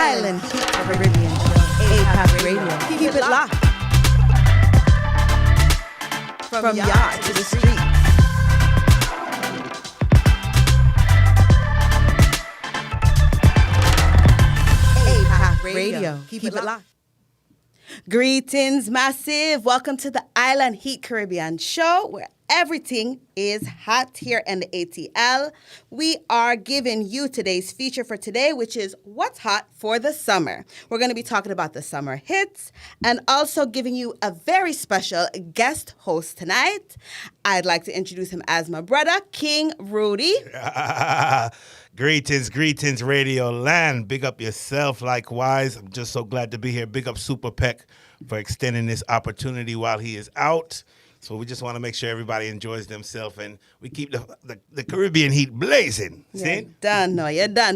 Island Heat Caribbean Show, APAP Radio. Keep it locked. From yard to the street. APAP Radio. Keep it locked. Greetings, massive. Welcome to the Island Heat Caribbean Show, where everything is hot here in the ATL. We are giving you today's feature for today, which is What's Hot for the Summer. We're going to be talking about the summer hits and also giving you a very special guest host tonight. I'd like to introduce him as my brother, King Rudy. Greetings, Radio Land. Big up yourself, likewise. I'm just so glad to be here. Big up Super Peck for extending this opportunity while he is out. So we just want to make sure everybody enjoys themselves and we keep the Caribbean heat blazing. You're done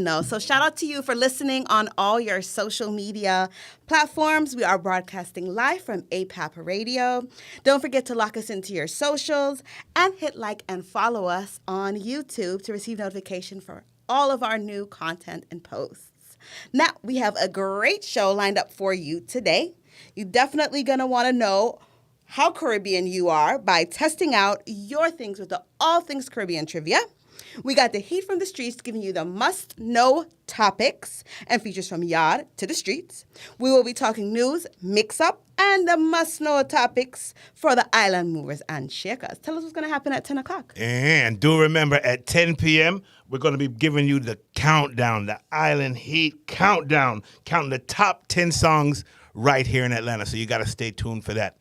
now. So shout out to you for listening on all your social media platforms. We are broadcasting live from APAP Radio. Don't forget to lock us into your socials and hit like and follow us on YouTube to receive notification for all of our new content and posts. Now, we have a great show lined up for you today. You're definitely going to want to know how Caribbean you are by testing out your things with the All Things Caribbean Trivia. We got the heat from the streets giving you the must-know topics and features from yard to the streets. We will be talking news, mix-up, and the must-know topics for the island movers and shakers. Tell us what's going to happen at 10 o'clock. And do remember, at 10 p.m., we're going to be giving you the countdown, the Island Heat countdown, counting the top 10 songs right here in Atlanta. So you got to stay tuned for that.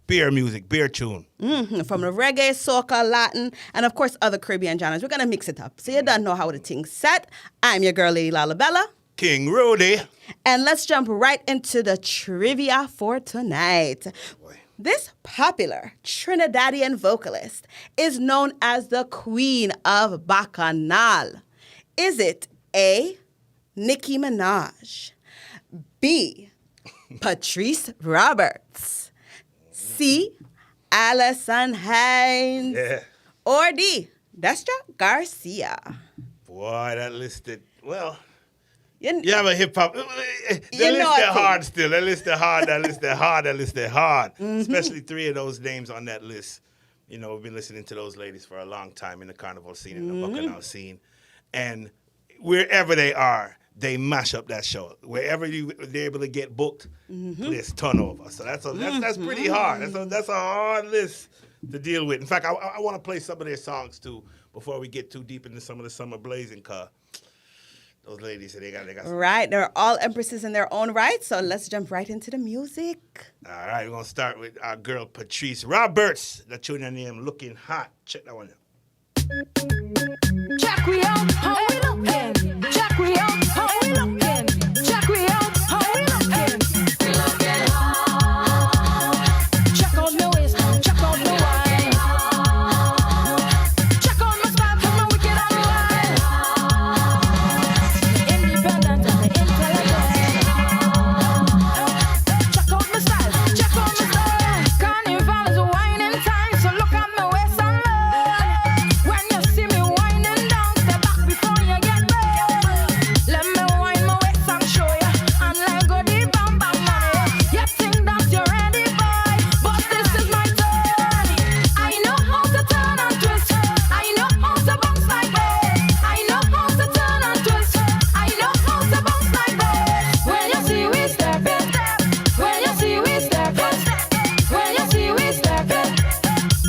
Beer music, beer tune. From the reggae, soca, Latin, and of course other Caribbean genres. We're going to mix it up. So you don't know how the thing's set. I'm your girl, Lady Lalabella. King Rudy. And let's jump right into the trivia for tonight. Boy. This popular Trinidadian vocalist is known as the Queen of Bacchanal. Is it A, Nicki Minaj, B, Patrice Roberts, C, Alison Haynes, or D, Destra Garcia? Boy, that listed, well, You have a hip-hop. The list hard still. That listed hard. Especially three of those names on that list. You know, we've been listening to those ladies for a long time in the carnival scene, in the Bacchanal scene. And wherever they are, they mash up that show. Wherever they're able to get booked, list turnover. So that's pretty hard. That's a hard list to deal with. In fact, I want to play some of their songs too before we get too deep into some of the summer blazing. Cause those ladies, they got right. They're all empresses in their own right. So let's jump right into the music. All right, we're gonna start with our girl Patrice Roberts. The tune name "Looking Hot." Check that one out. Check we out, how we looking? Check we out, how we looking? Check we out, how we looking? We looking hot. Check out my waist, check out my wine. Check out my style, from my wicked and wild. Independent and intelligent. Check out my style, check out my style. Carnival is a whining time, so look at my waist and learn. When you see me whining down, step back before you get burned. Let me wind my waist and show ya, and let go the bam bam money. You think that you're ready, boy, but this is my turn. I know how to turn and twist. I know how to bounce like this. I know how to turn and twist. I know how to bounce like this. When you see we step in, when you see we step in, when you see we step in,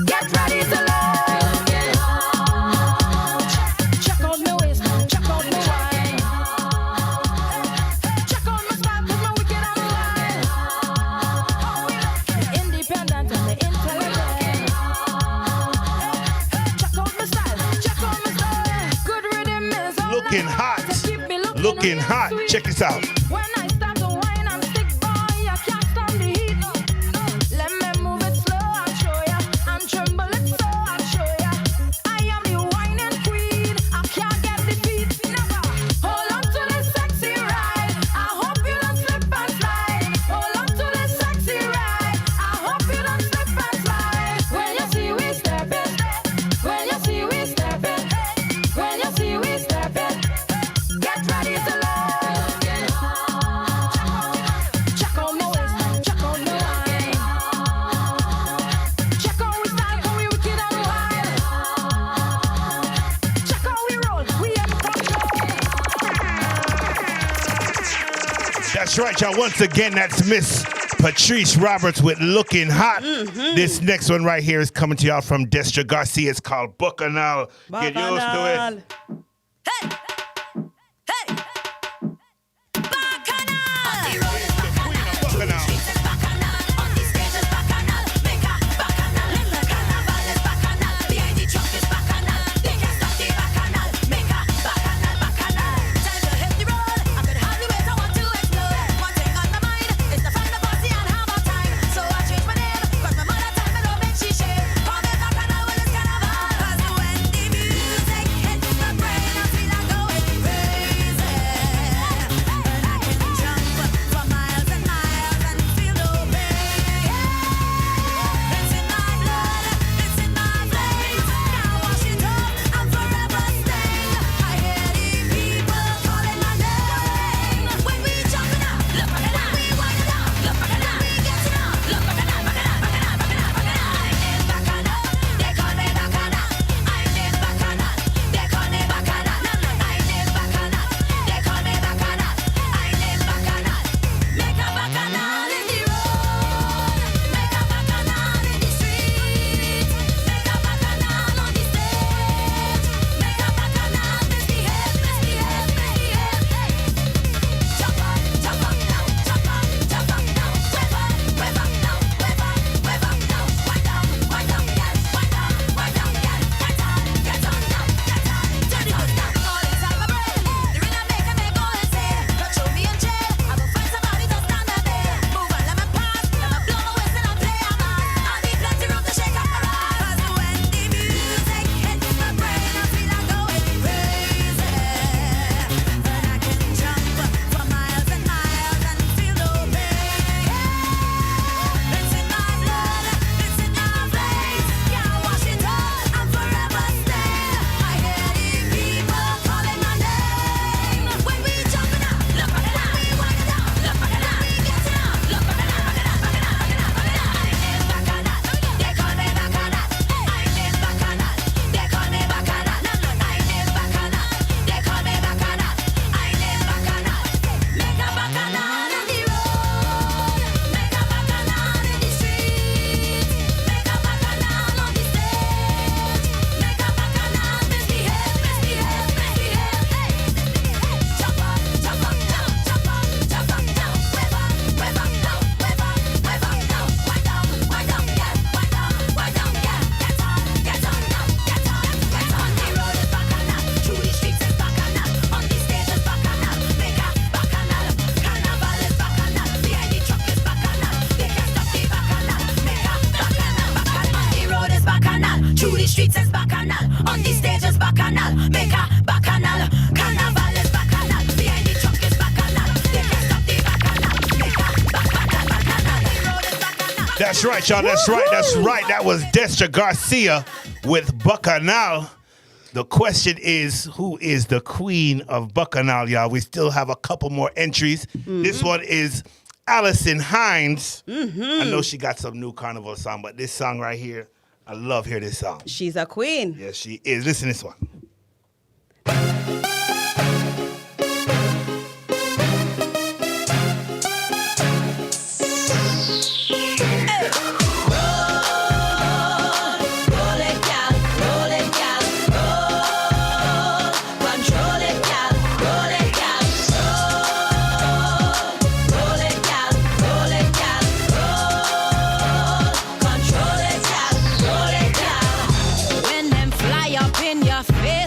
get ready to learn. Check out my waist, check out my wine. Check out my style, 'cause my wicked and wild. Independent and intelligent. Check out my style, check out my style. Good rhythm is all Looking I hot. want to keep me Looking hot. sweet. Check this out. When I start to whine and stick, boy, you can't stand the heat. Let me move it slow and show ya, and tremble it so and show ya. I am the whining queen, I can't get defeat, never. Hold on to this sexy ride, I hope you don't slip and slide. Hold on to this sexy ride, I hope you don't slip and slide. When you see we step in, when you see we step in, when you see we step in, get ready to learn. That's right, y'all. Once again, that's Miss Patrice Roberts with Looking Hot. This next one right here is coming to y'all from Destra Garcia. It's called Bacchanal. Get used to it. Hey! Hey! Bacchanal! The queen of Bacchanal. Streets is bacchanal, on the stage is bacchanal, make a bacchanal, carnival is bacchanal, behind the truck is bacchanal, they can't stop the bacchanal, make a bacchanal, bacchanal, the road is bacchanal. That's right, y'all. That's right. That's right. That was Destra Garcia with Bacchanal. The question is, who is the queen of Bacchanal, y'all? We still have a couple more entries. This one is Allison Hines. I know she got some new carnival song, but this song right here, I love hearing this song. She's a queen. Yes, she is. Listen to this one. When them fly up in your face.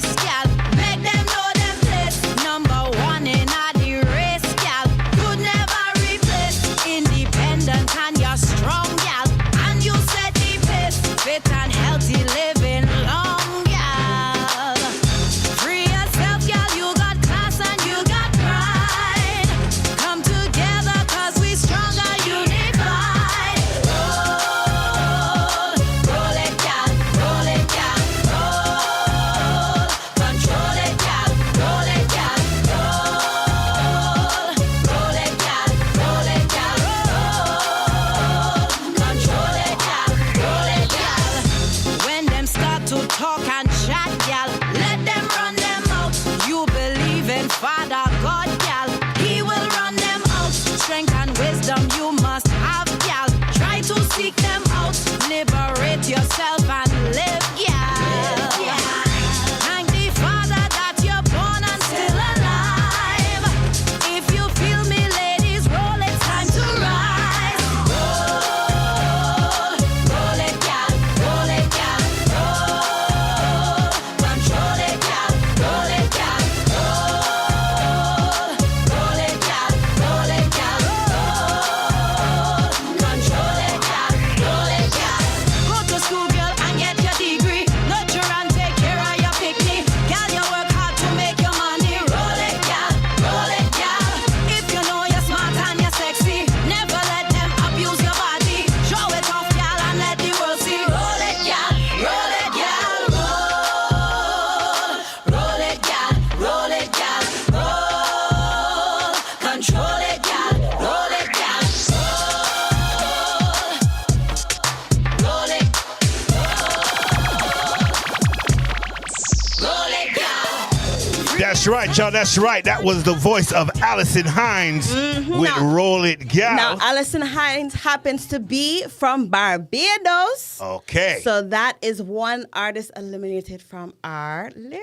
right, y'all. That's right. That was the voice of Allison Hines with Roll It Gal. Now, Allison Hines happens to be from Barbados. Okay. So that is one artist eliminated from our list.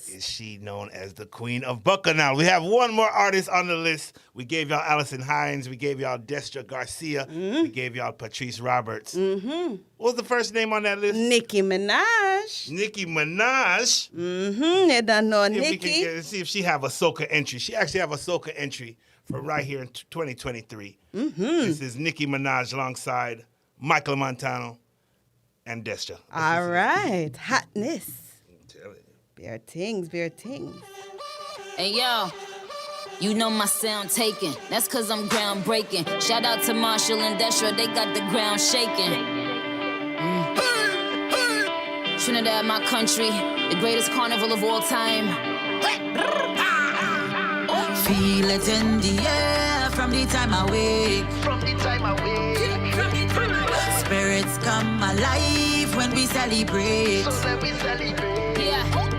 Is she known as the Queen of Bacchanal? We have one more artist on the list. We gave y'all Allison Hines. We gave y'all Destra Garcia. We gave y'all Patrice Roberts. What was the first name on that list? Nicki Minaj. Nicki Minaj. You don't know If we Nicki. can get, see if she have a soca entry. She actually have a soca entry for right here in 2023. This is Nicki Minaj alongside Michael Montano and Destra. All right. Hotness. I'm telling you. Bare things, bare things. Hey yo, you know my sound taken. That's cause I'm groundbreaking. Shout out to Marshall and Destra, they got the ground shaking. Trinidad, my country, the greatest carnival of all time. Feel it in the air from the time I wake. Spirits come alive when we celebrate. Yeah.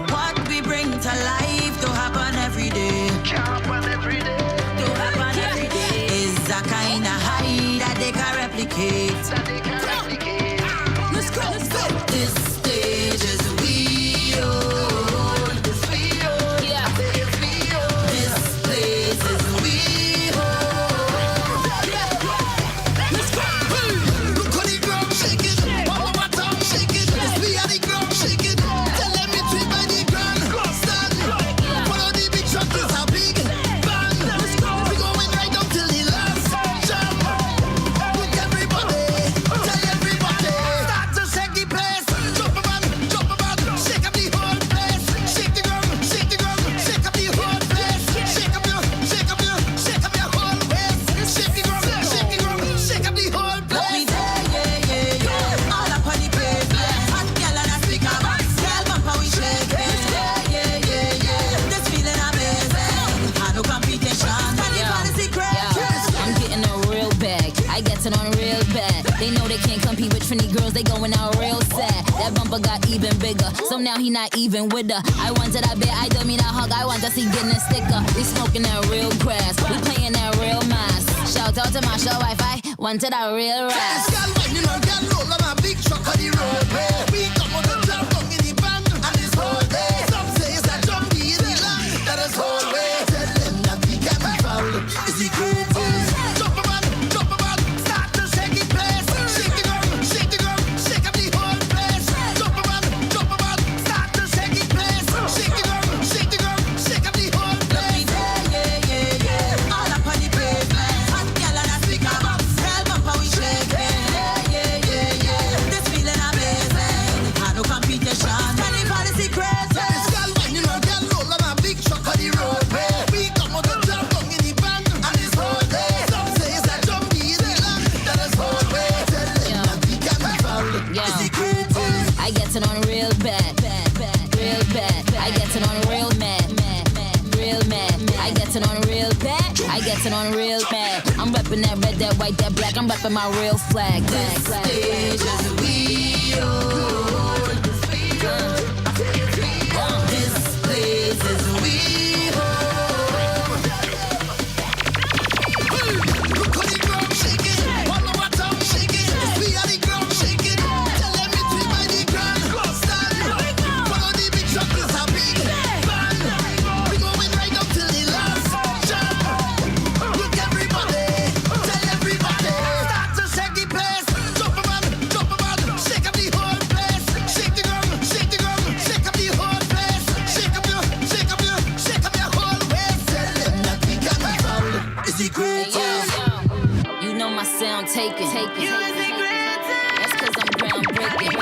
What we bring to life don't happen every day. Don't happen every day. Is a kind of high that they can replicate. Let's go. This stage is we own. Yeah. This place is we own. Let's go. Look on the ground, shake it. All over town, shake it. This we are the ground, shake it. Tell them it's we by the ground. Stand. Follow the big shot, it's a big bang. We going right up till the last jam. Look everybody, tell everybody. Start to shake the place. Jump a man, shake up the whole place. Shake the ground, shake up the whole place. Shake up your whole waist. Shake the ground, shake up the whole place. Yeah. All up on the pavement. Hot girl and a speaker box. Girl bumper we shake it. Yeah. This feeling amazing. Had no competition. Tell the party secret. I'm getting a real bag. I get it on real bad. They know they can't compete with Trini girls. They going out real sad. That bumper got even bigger. So now he not even with her. I wanted that bet. I don't mean that hug. I want to see getting a sticker. We smoking that real grass. We playing that real mass. Shout out to my show Wi-Fi. Wanted that real This rap. girl when you know girl roll on a big truck on the road. We come on the jump down in the band and this whole day. Some say it's a jumpy in the land that is whole way. Tell them that we can be found. Is the greatest. Jump a man, start to shake the place. Shake the ground, shake up the whole place. Jump a man, start to shake the place. Shake the ground, shake up the whole place. Yeah. All up on the pavement. Hot girl and a speaker box. Girl bumper we shake it. Yeah. This feeling amazing. Had no competition. Tell the party secret. This girl when you know girl roll on a big truck on the road. We come out and jump down in the band and this whole day. Some say it's a jumpy in the land that is whole way. Tell them that we can be found. Yeah. Is the greatest. I get it on real bad. Real bad. I get it on real mad. Real mad. I get it on real bad. I get it on real mad. I'm repping that red, that white, that black. I'm repping my real flag. Stage is we own. This place is we own. Look on the ground, shake it. All over town, shake it. We are the ground, shake it. Tell them it's we by the ground. Stand. Follow the big shot, it's a big bang. We going right up till the last jam. Look everybody, tell everybody. Start to shake the place. Jump a man, shake up the whole place. Shake the ground, shake up the whole place. Shake up your whole waist. Tell them that we can be found. Is the greatest. You know my sound taken. That's cause I'm groundbreaking.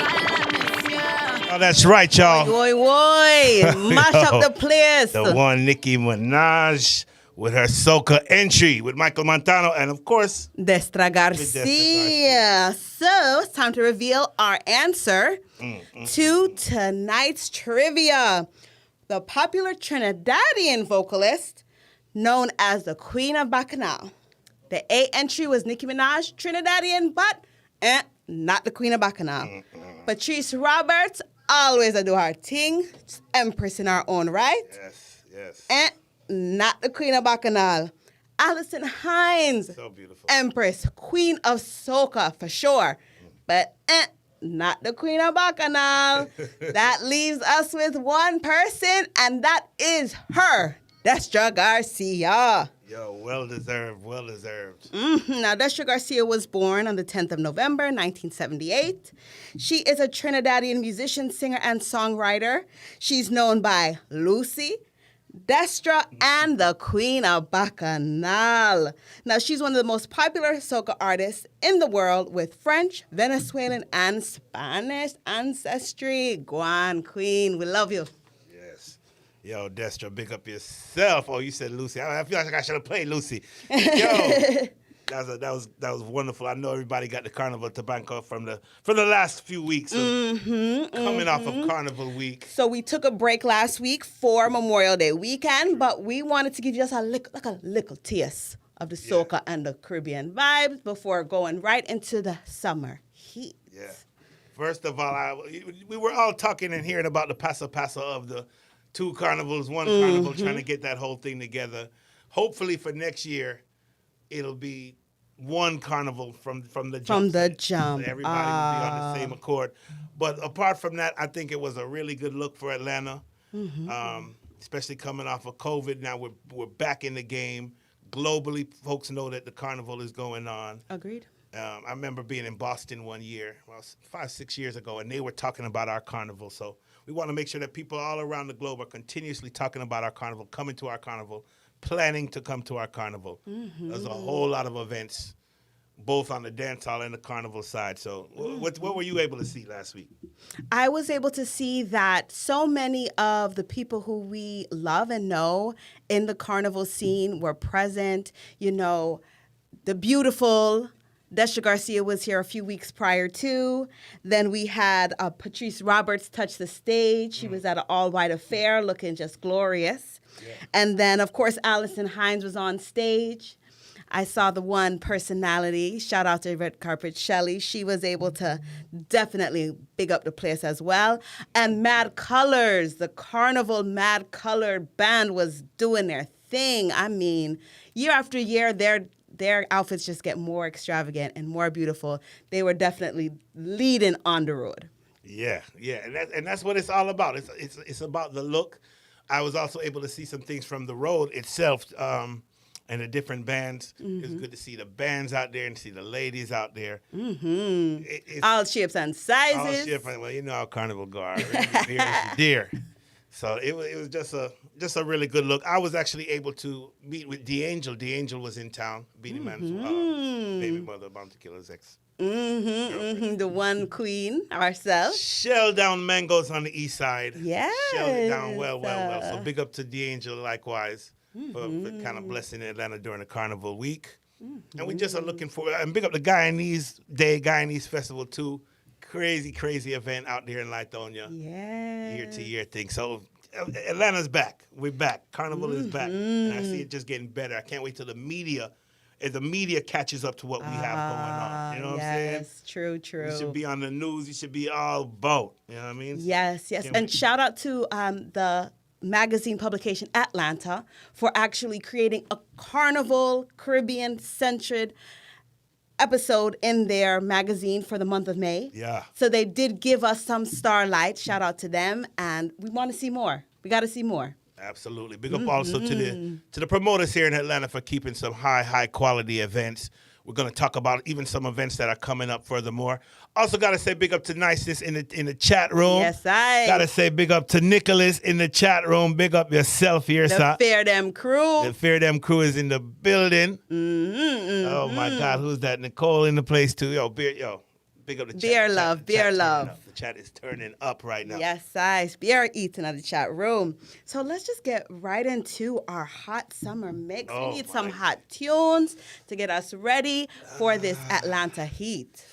Oh, that's right, y'all. Boy. Mash up the place. The one Nicki Minaj with her soca entry with Michael Montano and, of course, Destra Garcia. So it's time to reveal our answer to tonight's trivia. The popular Trinidadian vocalist known as the Queen of Bacchanal. The A entry was Nicki Minaj, Trinidadian, but not the Queen of Bacchanal. Patrice Roberts, always a do her thing. Empress in our own right. Yes. And not the Queen of Bacchanal. Alison Hines. So beautiful. Empress, Queen of Soca for sure. But not the Queen of Bacchanal. That leaves us with one person, and that is her, Destra Garcia. Yo, well deserved. Now, Destra Garcia was born on the 10th of November, 1978. She is a Trinidadian musician, singer, and songwriter. She's known by Lucy, Destra, and the Queen of Bacchanal. Now, she's one of the most popular soca artists in the world with French, Venezuelan, and Spanish ancestry. Guan Queen, we love you. Yes. Yo, Destra, big up yourself. Oh, you said Lucy. I feel like I should have played Lucy. Yo. That was wonderful. I know everybody got the Carnival Tabanco from the last few weeks of coming off of Carnival Week. So we took a break last week for Memorial Day weekend, but we wanted to give you just a little taste of the soca and the Caribbean vibes before going right into the summer heat. Yeah. First of all, we were all talking and hearing about the paso of the two carnivals, one carnival trying to get that whole thing together. Hopefully for next year, it'll be one carnival from the jump. From the jump. So everybody will be on the same accord. But apart from that, I think it was a really good look for Atlanta, especially coming off of COVID. Now we're back in the game. Globally, folks know that the carnival is going on. Agreed. I remember being in Boston one year, 5-6 years ago, and they were talking about our carnival. So we want to make sure that people all around the globe are continuously talking about our carnival, coming to our carnival, planning to come to our carnival. There's a whole lot of events, both on the dance hall and the carnival side. So what were you able to see last week? I was able to see that so many of the people who we love and know in the carnival scene were present. You know, the beautiful Destra Garcia was here a few weeks prior to. Then we had Patrice Roberts touch the stage. She was at an all-white affair looking just glorious. Yeah. And then, of course, Alison Hines was on stage. I saw the one personality, shout out to Red Carpet Shelly. She was able to definitely big up the place as well. And Mad Colors, the Carnival Mad Color band was doing their thing. I mean, year after year, their outfits just get more extravagant and more beautiful. They were definitely leading on the road. Yeah, and that's what it's all about. It's about the look. I was also able to see some things from the road itself and the different bands. It was good to see the bands out there and see the ladies out there. All shapes and sizes. All shapes. Well, you know how Carnival go. Deer is deer. So it was just a really good look. I was actually able to meet with D'Angel. D'Angel was in town, Beanie Man's baby mother, Bounty Killer's ex. The one queen ourselves. Shell down Mangoes on the east side. Yeah. Shelled it down well. So big up to D'Angel likewise for kind of blessing Atlanta during the Carnival week. And we just are looking for, and big up the Guyanese Festival too. Crazy event out there in Lithonia. Yeah. Year-to-year thing. So Atlanta's back. We're back. Carnival is back. And I see it just getting better. I can't wait till the media catches up to what we have going on. You know what I'm saying? Yes, true. You should be on the news. You should be all about. You know what I mean? Yes. And shout out to the magazine publication Atlanta for actually creating a Carnival Caribbean-centered episode in their magazine for the month of May. Yeah. So they did give us some starlight. Shout out to them. And we want to see more. We got to see more. Absolutely. Big up also to the promoters here in Atlanta for keeping some high quality events. We're going to talk about even some events that are coming up furthermore. Also got to say big up to Niceness in the chat room. Yes, I. Got to say big up to Nicholas in the chat room. Big up yourself here, sir. The Fair Dem crew. The Fair Dem crew is in the building. Oh, my God. Who's that? Nicole in the place, too. Big up the chat. Beer love. The chat is turning up right now. Yes, I. Beer eating at the chat room. So let's just get right into our hot summer mix. We need some hot tunes to get us ready for this Atlanta heat.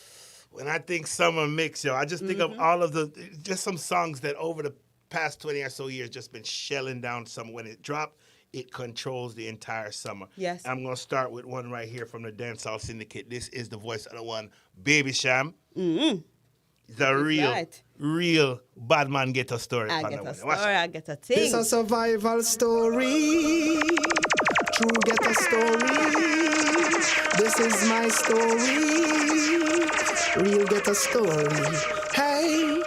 When I think summer mix, I just think of all of just some songs that over the past 20 or so years just been shelling down summer. When it dropped, it controls the entire summer. Yes. I'm going to start with one right here from the Dancehall Syndicate. This is the voice of the one, Baby Sham. It's a real, right. real bad man get a story. I upon get the a one. story, Watch it. I get a It's thing. a survival story. True get a story. This is my story. Real get a story. Hey.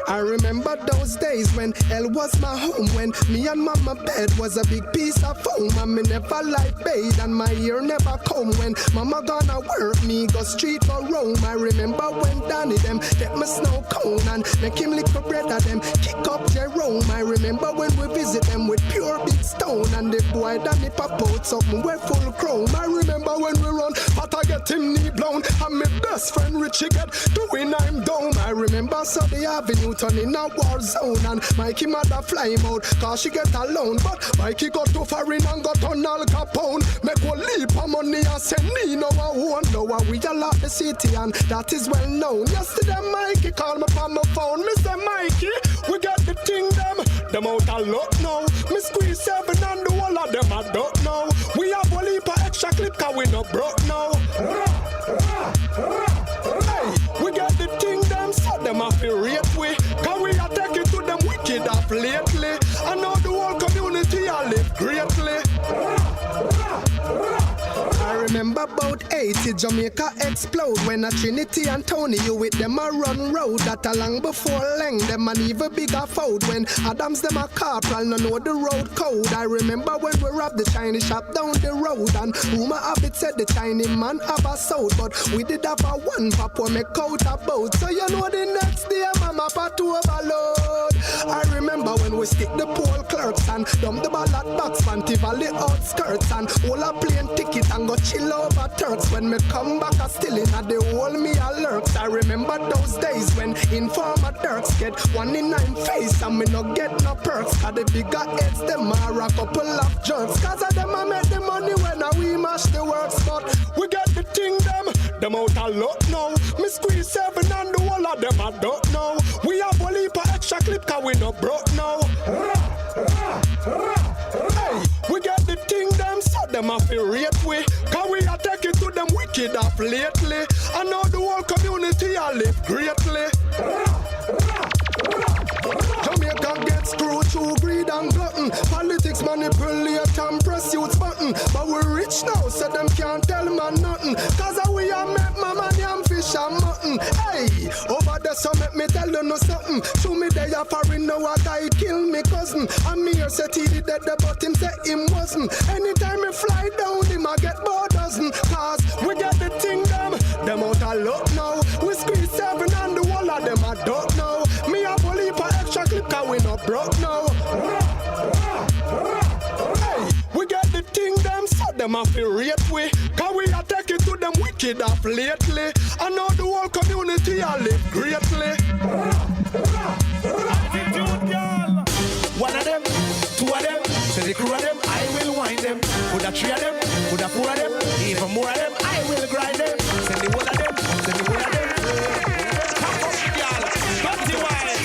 I remember those days when hell was my home, when me and mama bed was a big piece of foam, and me never like bathe and my ear never comb. When mama gonna work, me go street for Rome. I remember when Danny them get my snow cone and make him lick the bread of them, kick up Jerome. I remember when we visit them with pure big stone, and the boy Danny pop out something we full chrome. I remember when we run, but I get him knee blown, and my best friend Richie get doing I'm down. I remember Sunday Avenue turn in a war zone, and Mikey mother fly him out cause she get alone. But Mikey got to foreign and got on Al Capone, make one leap of money and send me no one. Now we all out the city and that is well known. Yesterday Mikey called me from my phone. Me say Mikey, we got the thing them out a lot now. Me squeeze 7 and the whole of them I don't know. We have one leap of extra clip cause we no broke now. Hey, we got the thing so them have to rate we, cause we are taking to them wicked up lately. I know the whole community I live greatly. I remember about 80 Jamaica explode when a Trinity and Tony you with them a run road that a long before Leng them an even bigger fold when Adams them a corporal no know the road code. I remember when we robbed the Chinese shop down the road and rumor of it said the Chinese man have a sold, but we did have a one pop when make out a boat. So you know the next day mama part to overload. I remember when we stick the poll clerks and dump the ballot box Fanti Valley outskirts and all a plane ticket and go chill over Turks. When me come back I still in at the whole me a lurks. I remember those days when informer Turks get 1 in 9 face and me no get no perks, cause the bigger heads them are a couple of jerks, cause of them I make the money when we mash the works. But we get the thing them out a lot now. Me squeeze 7 and the whole of them I don't know. We have one leap of extra clip cause we no broke now. Hey, we get the thing so them have to rate we, cause we are taking to them wicked up lately. I know the whole community I live greatly. Jamaica get screwed through greed and glutton, politics manipulate and press youth button. But we rich now so them can't tell man nothing, cause we are make mama yam fish and mutton. Hey, over there so make me tell you no something. To me they are foreign now a guy kill me cousin, and me here said he did that but him say him wasn't. Anytime me fly down him I get more dozen, cause we get the thing them out a lot now. We squeeze 7 and the whole of them I don't know. Me have a leap of extra clip cause we no broke now. Hey, we get the thing so them have to rate we, cause we are taking to them wicked up lately. I know the whole community I live greatly. Attitude, girl. One of them, 2 of them, so the crew of them, I will wind them. Put a 3 of them, put a 4 of them, even more of them, I will grind them. Send the whole of them, send the whole of them. Come on, girl, dirty wine.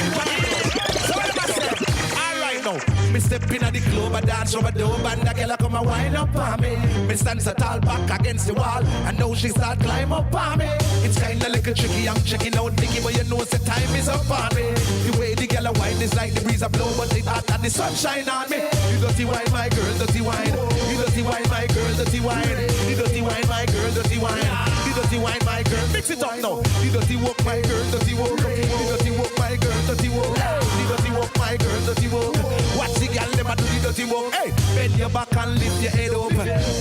So what am I saying? All right now, me step in at the club, I dance over the dope, and the girl come and wind up on me. Me stand so tall back against the wall, and now she start climb up on me. It's kinda little tricky, I'm checking out Nicky, but you know the time is up on me. The way the girl a wine is like the breeze a blow, but it hot and the sunshine on me. You dirty wine, my girl, dirty wine. You dirty wine, my girl, dirty wine. You dirty wine, my girl, dirty wine. You dirty wine, my girl. Mix it up now. You dirty walk, my girl, dirty walk. You dirty walk, my girl, dirty walk. You dirty walk, my girl, dirty walk. Watch the girl never do the dirty walk. Hey, bend your back and lift your head up.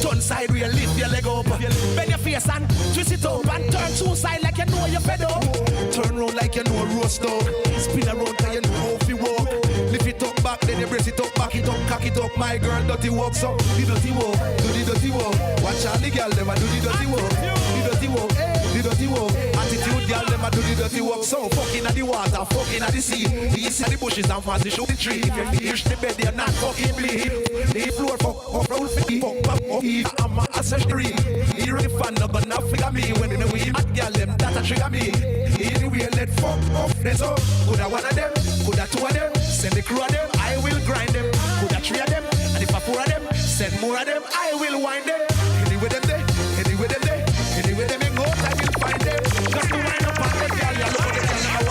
Turn side where lift your leg up. Bend your face and twist it up and turn two side like you know you're fed up. Turn round like you know a roast dog. Spin around like you know how to walk. Lift it up back, then you brace it up, back it up, cock it up. My girl, dirty walk, so the dirty walk, do the dirty walk. Watch all the girl never do the dirty walk. The dirty walk, the dirty walk. Attitude girl never do the dirty walk. So fucking at the water, fucking at the sea. East at the bushes and fancy shoot the tree. If you finish the bed, you're not fucking bleed. The floor fuck up round for the fuck up. I'm a accessory. Here if I'm not gonna figure me when in the weed. Hot girl them that a trigger me. Anyway, let fuck off. There's up. Could I one of them? Could I 2 of them? Send the crew of them. I will grind them. Could I 3 of them? And if I 4 of them, send more of them. I will wind them. Anyway them there. Anyway them there. Anyway them in go, I will find them. Just to wind up on them, girl. You look at them.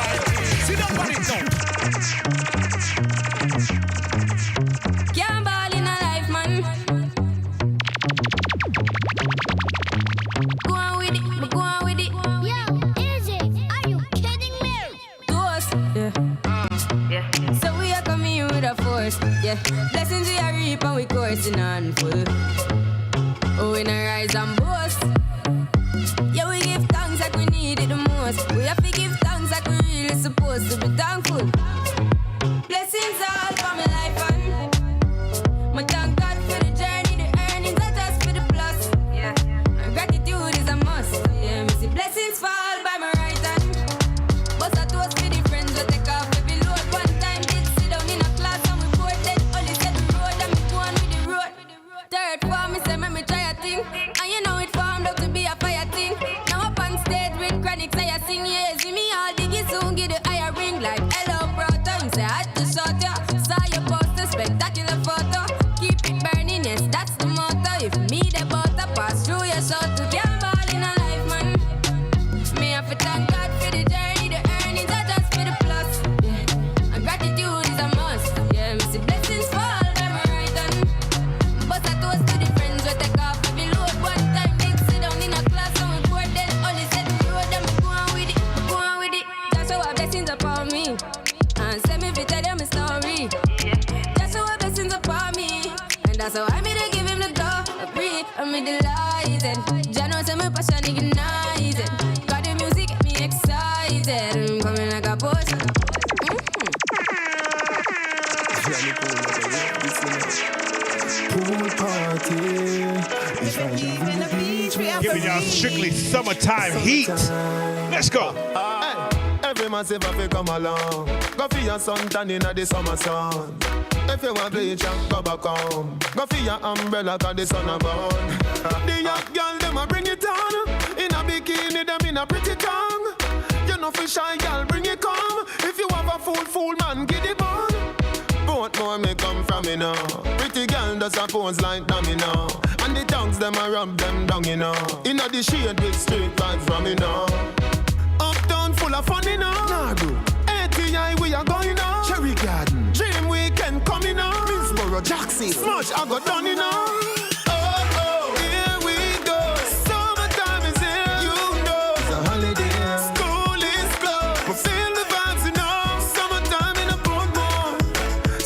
rise and boast. Yeah, we give thanks like we need it the most. We have to give thanks like we really supposed to be thankful. Blessings all for my life and my thank God for the journey, the earnings are just for the plus. Yeah, and gratitude is a must. Yeah, me see blessings fall by my right hand. But I toast for the friends we take off every load. One time did sit down in a class and we bored then only said the road and me go on with the road. Third form, me say me try a thing, and you know it formed up to be a fire thing. Now up on stage with chronic, say I sing, yeah, see me all diggy soon, get the higher ring like hello, bro. Time say I had to shot ya, saw your poster, spectacular photo. Keep it burning, yes, that's the motto. If me the butter pass through your shot to get ball in a life, man. Me have to thank God for the journey, the earnings are just for the plus. Yeah, and gratitude is a must. Yeah, me see blessings fall by my right hand. But I toast to the friends we take off every load. One time did sit down in a class and we bored then only said the road and me go on with it, go on with it. Just show our blessings upon me and send me to tell them a story. Just show our blessings upon me, and that's how I made to give him the glory. I'm me delighted. Jah knows say my passion ignited. Got the music get me excited. I'm coming like a boss. Pool party. If I leave in the beach, we have Giving y'all strictly summertime heat. Let's go. Every man say fi come along. Go for your suntan inna the summer sun. If you want bleach and go back home. Go for your umbrella 'cause the sun a burn. The young girl them a bring it on. In a bikini them in a pretty tongue. You know fi shy girl bring it come. If you have a fool man get it on. Both more may come from me now. Pretty girl does a pose like dummy now. And the tongues them a rub them down you know. Inna the shade with straight vibes from me now. Uptown full of fun, you know. Nah, bro. ATI, we are going now. Cherry Garden. Dream Weekend coming on. Middlesboro, Jackson. Smush, I got done, you know. Oh, here we go. Summertime is here, you know. It's a holiday. School is closed. But feel the vibes, you know. Summertime in a Portmore.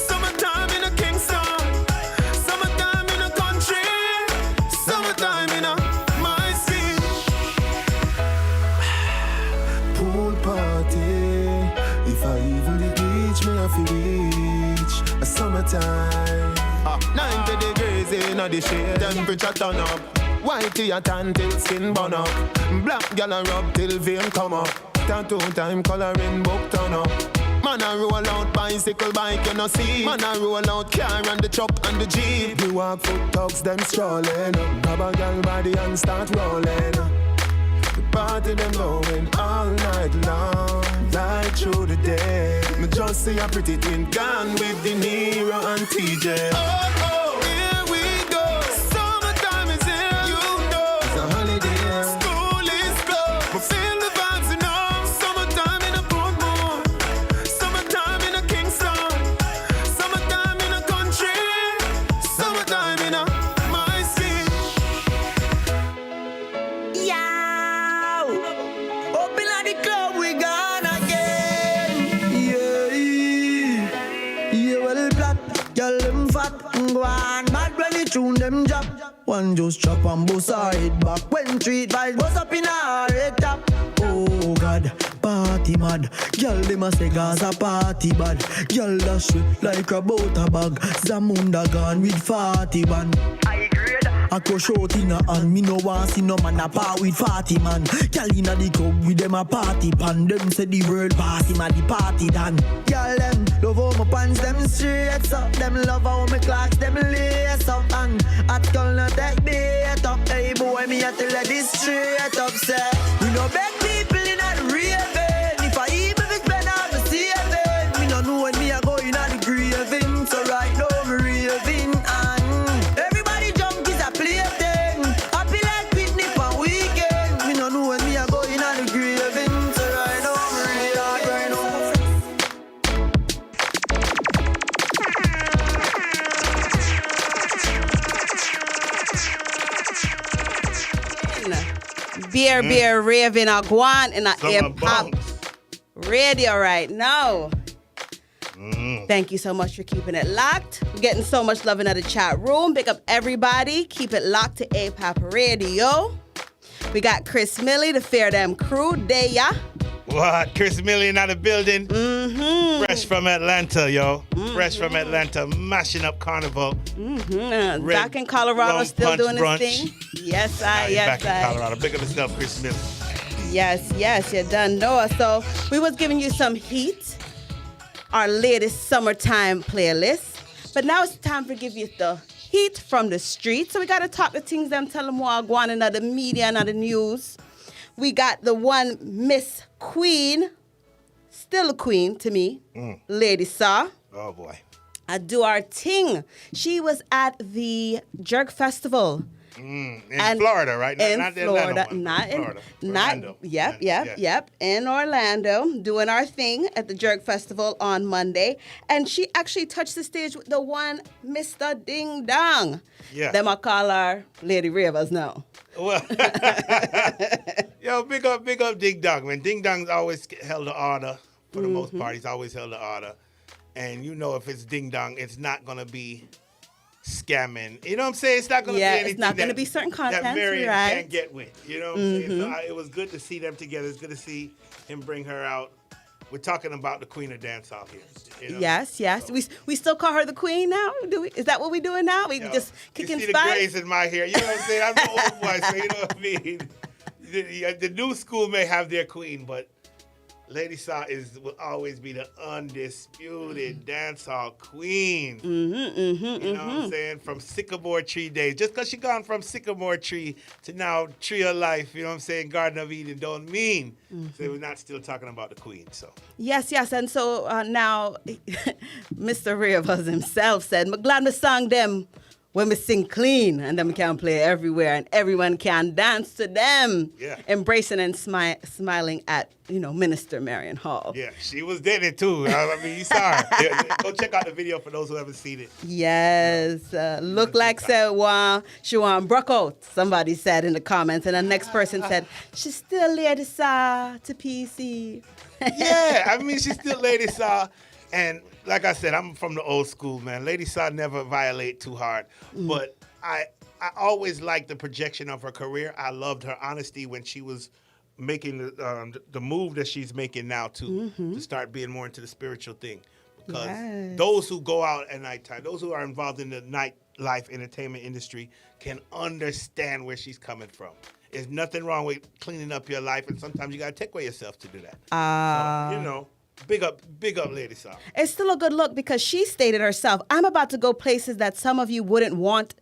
Summertime in a Kingston. Summertime in a country. Summertime in a my city. Pool party. If I even the beach, me have to reach a summertime. 90 degrees in the shade, temperature turn up. Whitey a tan till skin burn up. Black gal a rub till vein come up. Tattoo time coloring book turn up. Man a roll out bicycle bike, you know see. Man a roll out car and the truck and the jeep. You walk foot dogs, them strolling. Grab a gal body and start rolling. The party them going all night long, right through the day. Me just see a pretty twin gone with De Niro and TJ. Oh, here we go. Summertime is here, you know. It's a holiday. School is closed, but feel the vibes, you know. Summertime in a Portmore. Summertime in a Kingston. Summertime in a country. Summertime in a my city. Up in the club, we gone again. Yeah, well, black, girl, them fat, go on, mad when you tune them drop. One just chop and bust her head back. When street vibes bust up in her head top. Oh God, party mad. Girl, them a say Gaza party bad. Girl, dash it like a butter bag. Zamunda gone with 40 band. I crush out in a hand, me no want see no man a part with 40 man. Girl inna the club with them a party pan. Them say the world pass him a the party done. Girl them love how my pants them straight up. Them love how my clocks them lace up. And at girl not take bait up. Hey boy me a tell her this straight up. Say we no beg people inna the raving. If I even if spend all the saving, me no know when me a go inna the graving. So right now me raving and everybody jump is a plaything. Happy like picnic for weekend. Me no know when me a go inna the graving. So right now me raving right now. Beer, raving, or guan in a Summer hip hop bounce. radio right now. Thank you so much for keeping it locked. We're getting so much love in the chat room. Big up everybody. Keep it locked to APAP Radio. We got Chris Millie, the Fair Them crew. There. What? Chris Million out of building. Fresh from Atlanta, yo. Fresh from Atlanta, mashing up Carnival. Back in Colorado, Rum still Punch doing Brunch. his thing. Yes, Back in Colorado. Big up yourself, Chris Million. Yes, you done know us. So we was giving you some heat, our latest summertime playlist. But now it's time for give you the heat from the street. So we got to talk the things them, tell them what going on in the media and the news. We got the one Miss Queen, still a queen to me, Lady Saw. Oh, boy. I do our thing. She was at the Jerk Festival. In Florida, right? In Florida, yep. In Orlando, doing our thing at the Jerk Festival on Monday, and she actually touched the stage with the one Mr. Ding Dong. Yeah. Them I call her Lady Rivers now. Well, yo, big up Ding Dong, man. Ding Dong's always held the honor for the most part. He's always held the honor, and you know if it's Ding Dong, it's not gonna be scamming. You know what I'm saying? It's not going to be anything it's not going to be certain content, that Marion right? can't get with. You know what I'm saying? So it was good to see them together. It's good to see him bring her out. We're talking about the Queen of Dancehall here. You know? Yes. So, We still call her the Queen now? Do we? Is that what we're doing now? We just kicking you see spice? the grays in my hair. You know what I'm saying? I'm the old boy, so you know what I mean? The new school may have their queen, but Lady Saw will always be the undisputed dancehall queen. You know what I'm saying? From Sycamore Tree days. Just because she gone from Sycamore Tree to now Tree of Life, you know what I'm saying? Garden of Eden don't mean so we're not still talking about the queen. So Yes. And so now Mr. Rivers himself said, I'm glad me song them when we sing clean and them can play everywhere and everyone can dance to them. Yeah. Embracing and smiling at, Minister Marion Hall. yeah, she was in it too. I mean, you saw her. Go check out the video for those who haven't seen it. Yes. Look like said, she want broke out, somebody said in the comments. And the next person said, she's still Lady Saw to PC. Yeah, I mean, she's still Lady Saw. And like I said, I'm from the old school, man. Lady Saw never violate too hard. But I always liked the projection of her career. I loved her honesty when she was making the move that she's making now to start being more into the spiritual thing. Because those who go out at nighttime, those who are involved in the nightlife entertainment industry can understand where she's coming from. There's nothing wrong with cleaning up your life, and sometimes you got to take away yourself to do that. So, big up Lady Saw. It's still a good look because she stated herself, I'm about to go places that some of you wouldn't want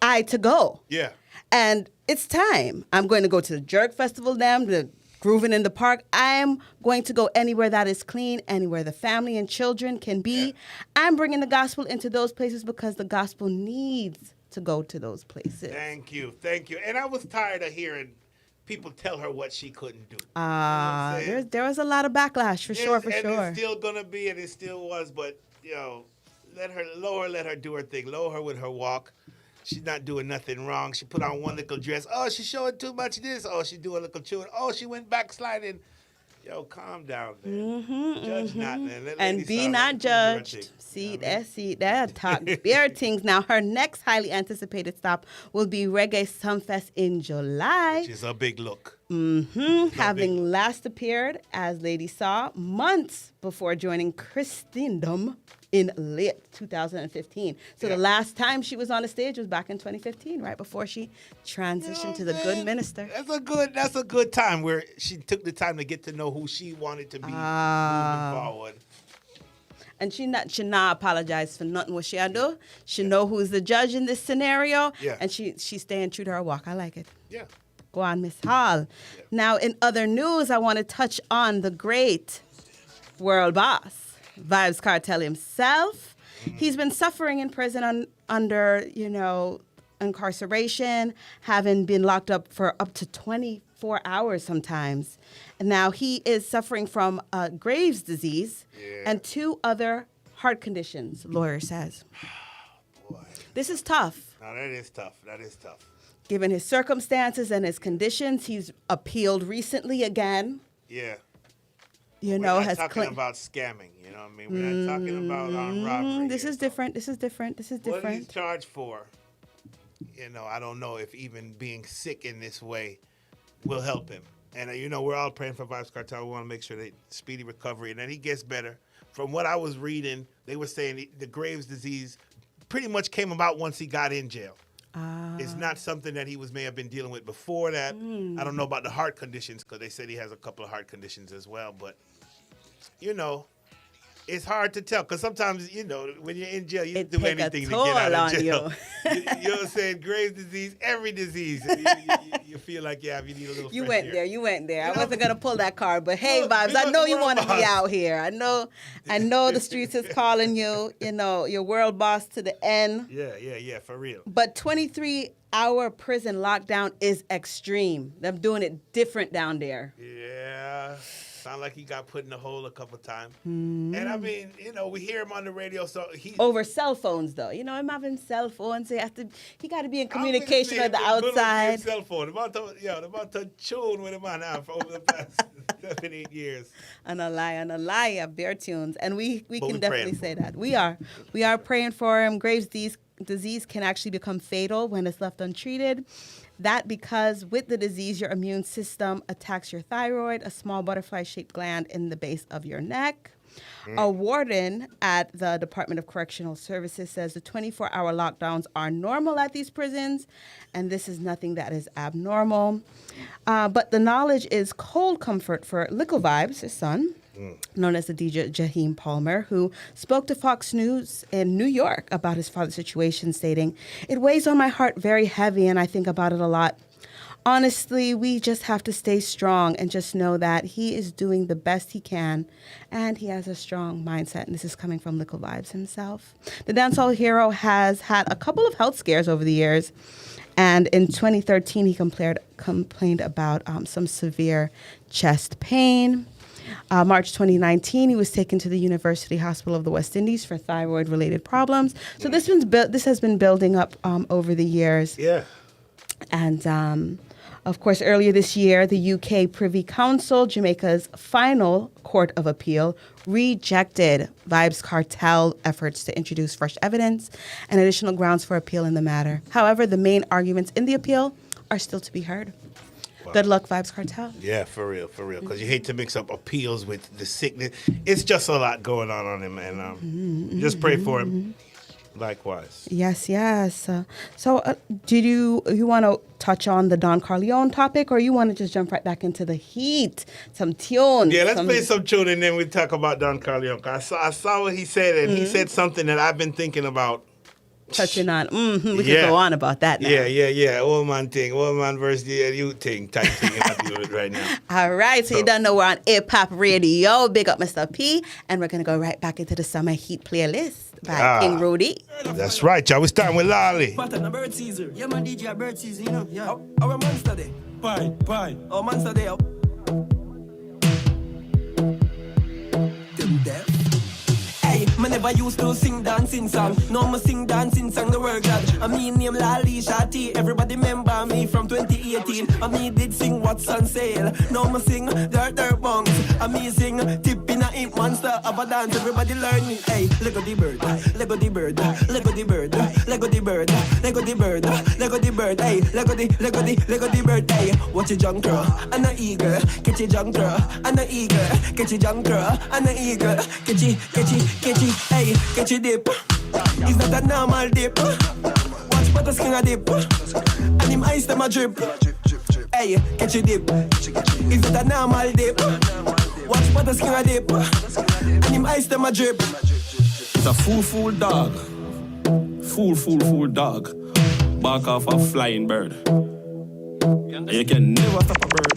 I to go. Yeah. And it's time. I'm going to go to the Jerk Festival, the Grooving in the Park. I'm going to go anywhere that is clean, anywhere the family and children can be. Yeah. I'm bringing the gospel into those places because the gospel needs to go to those places. Thank you. And I was tired of hearing people tell her what she couldn't do. There was a lot of backlash for sure. And it's still gonna be, and it still was. But let her do her thing. Lower her with her walk. She's not doing nothing wrong. She put on one little dress. Oh, she's showing too much of this. Oh, she doing a little chewing. Oh, she went backsliding. Yo, calm down, man. Judge not, man. And be not judged. See that. Talk bare things. Now, her next highly anticipated stop will be Reggae Sumfest in July. Which is a big look. Having last appeared as Lady Saw months before joining Christendom in late 2015. So the last time she was on the stage was back in 2015, right before she transitioned to the good minister. That's a good time where she took the time to get to know who she wanted to be moving forward. And she not apologize for nothing what she do. She know who's the judge in this scenario. Yeah. And she's staying true to her walk. I like it. Yeah. Go on, Miss Hall. Yeah. Now, in other news, I want to touch on the great world boss, Vybz Kartel himself. He's been suffering in prison under, incarceration, having been locked up for up to 24 hours sometimes. And now he is suffering from Graves' disease and 2 other heart conditions, lawyer says. Boy. This is tough. No, that is tough. Given his circumstances and his conditions, he's appealed recently again. Yeah. you We're know, not has talking claimed. about scamming. You know what I mean? We're not talking about armed robbery. This or is something. different. This is different. This is What he's different. charged for, you know, I don't know if even being sick in this way will help him. And, you know, we're all praying for Vybz Kartel. We want to make sure that speedy recovery and that he gets better. From what I was reading, they were saying the Graves' disease pretty much came about once he got in jail. It's not something that he may have been dealing with before that. I don't know about the heart conditions because they said he has a couple of heart conditions as well. But, you know, it's hard to tell because sometimes, you know, when you're in jail, you It do take a anything to toll get out of on jail. you. You know what I'm saying? Graves' disease, every disease. You feel like, yeah, you need a little You fresh went air. there. You went there. I You know, wasn't gonna pull that card, but hey, Look, Vybz, big I up know the you world want to be boss. out here. I know the streets is calling you. You know, your world boss to the end. Yeah, for real. But 23-hour prison lockdown is extreme. Them doing it different down there. Yeah. Sound like he got put in a hole a couple times. And I mean, you know, we hear him on the radio, so he Over cell phones, though. You know, him having cell phones. He got to be in communication Obviously, with the the bullet outside. cell phone. About to tune with him on now for over the past 7-8 years. On a lie, bear tunes. And we But can we definitely praying say that. We are praying for him. Graves' disease can actually become fatal when it's left untreated. That because with the disease, your immune system attacks your thyroid, a small butterfly-shaped gland in the base of your neck. A warden at the Department of Correctional Services says the 24-hour lockdowns are normal at these prisons, and this is nothing that is abnormal. But the knowledge is cold comfort for Little Vybz, his son, known as the DJ Jaheim Palmer, who spoke to Fox News in New York about his father's situation, stating, "It weighs on my heart very heavy, and I think about it a lot. Honestly, we just have to stay strong and just know that he is doing the best he can, and he has a strong mindset." And this is coming from Little Vybz himself. The dancehall hero has had a couple of health scares over the years, and in 2013, he complained about some severe chest pain. March 2019, he was taken to the University Hospital of the West Indies for thyroid-related problems. So this has been building up over the years. Yeah. And, of course, earlier this year, the UK Privy Council, Jamaica's final court of appeal, rejected Vybz Kartel efforts to introduce fresh evidence and additional grounds for appeal in the matter. However, the main arguments in the appeal are still to be heard. Wow. Good luck, Vybz Kartel. Yeah, for real. Because you hate to mix up appeals with the sickness. It's just a lot going on him, and just pray for him. Likewise. Yes. So did you want to touch on the Don Corleone topic, or you want to just jump right back into the heat? Some tunes. Yeah, let's play some tune and then we talk about Don Corleone. I saw what he said, and he said something that I've been thinking about. Touching on. We could Yeah. go on about that now. Yeah. Old man thing. Old man versus the youth thing type thing I'm dealing with right now. All right, so you don't know we're on Hip-Hop Radio. Big up Mr. P. And we're going to go right back into the Summer Heat playlist by King Rudy. That's right, y'all. We're starting with Lolly. Pattern a bird Caesar. Yeah, man, DJ a bird Caesar, you know. Yeah. Our monster day. Bye. Our monster day. Them deaf. Hey, me never used to sing dancing song. No, me sing dancing song, the word God. I mean name Lali Shati. Everybody remember me from 2018. I me did sing What's on Sale. Now me sing Dirt Bongs. I me sing Tip in a Imp Monster of a dance. Everybody learning. Hey, Lego the bird. Lego the bird. Lego the bird. Lego the bird. Lego the bird. Lego the bird. Hey, Lego the bird. Hey, watch a junker and a eagle. Catch a junker and a eagle. Catch a junker and a eagle. Catch it, hey, catch a dip. It's not a normal dip. Watch butter skin a dip. And him ice them a drip. Hey, catch a dip. It's not a normal dip. Watch butter skin a dip. And him ice them a drip. It's a fool dog. Fool dog. Bark off a flying bird. And you can never stop a bird.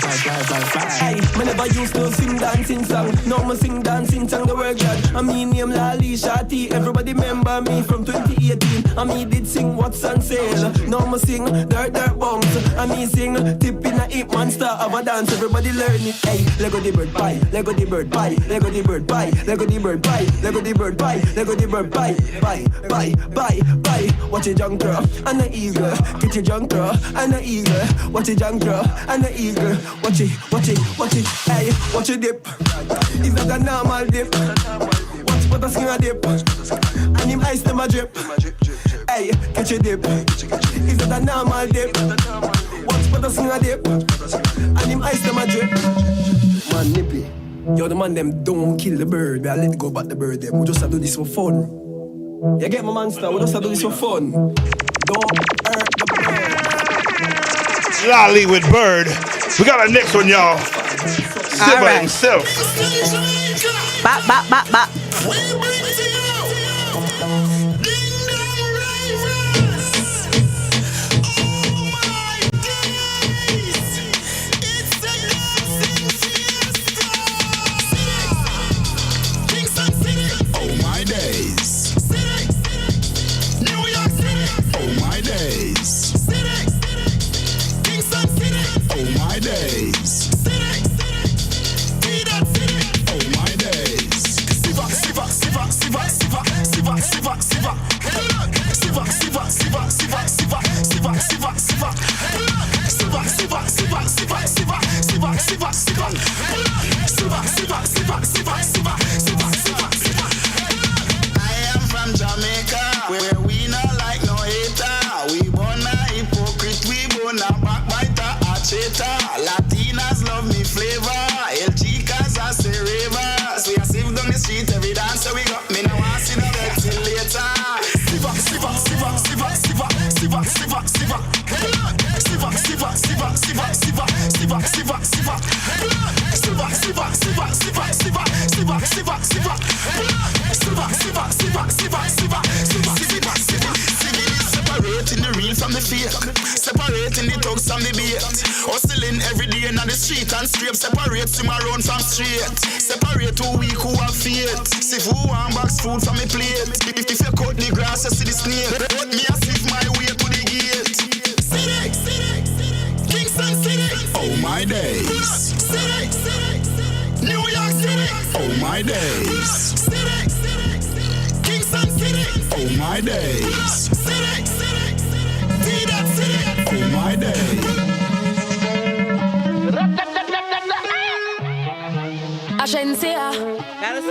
Hey, me never used to sing dancing song. Now me sing dancing song the work God. I mean name Lali Shati. Everybody remember me from 2018. I me did sing What's on Sale. Now me sing Dirt Bounce. I me sing Tip in a Hip Monster of a dance. Everybody learn it. Hey, Lego the bird pie, Lego the bird pie, Lego the bird pie, Lego the bird pie, Lego the bird pie, Lego the bird pie, bye. Watch your junk girl and the eagle. Get your junk girl and the eagle. Watch your junk girl and the eagle. Watch it. Hey, watch your dip. It's not a normal dip. Watch what a skin a dip. And him ice them a drip. Hey, catch your dip. It's not a normal dip. Watch what a skin a dip. And him ice them a drip. Man nippy. Yo, the man them don't kill the bird. I let it go back the bird them. We just do this for fun. You get my monster? We just do this for fun. Don't hurt the bird. Lolly with Bird. We got our next one, y'all. Silver right. himself. Bop. Separating the real from the fake, separating the thugs from the bait. Hustling every day in the street and scrape. Separate swim around from straight. Separate who weak, who have faith. See who want box food from me plate. If you cut the grass, you see the snake. But me I sift my way to the gate. City, Kingston City. Oh my days. City, New York City. Oh my days. City, Kingston City. Oh my days. City, T-Dot City. Oh my days. Agencia. Gotta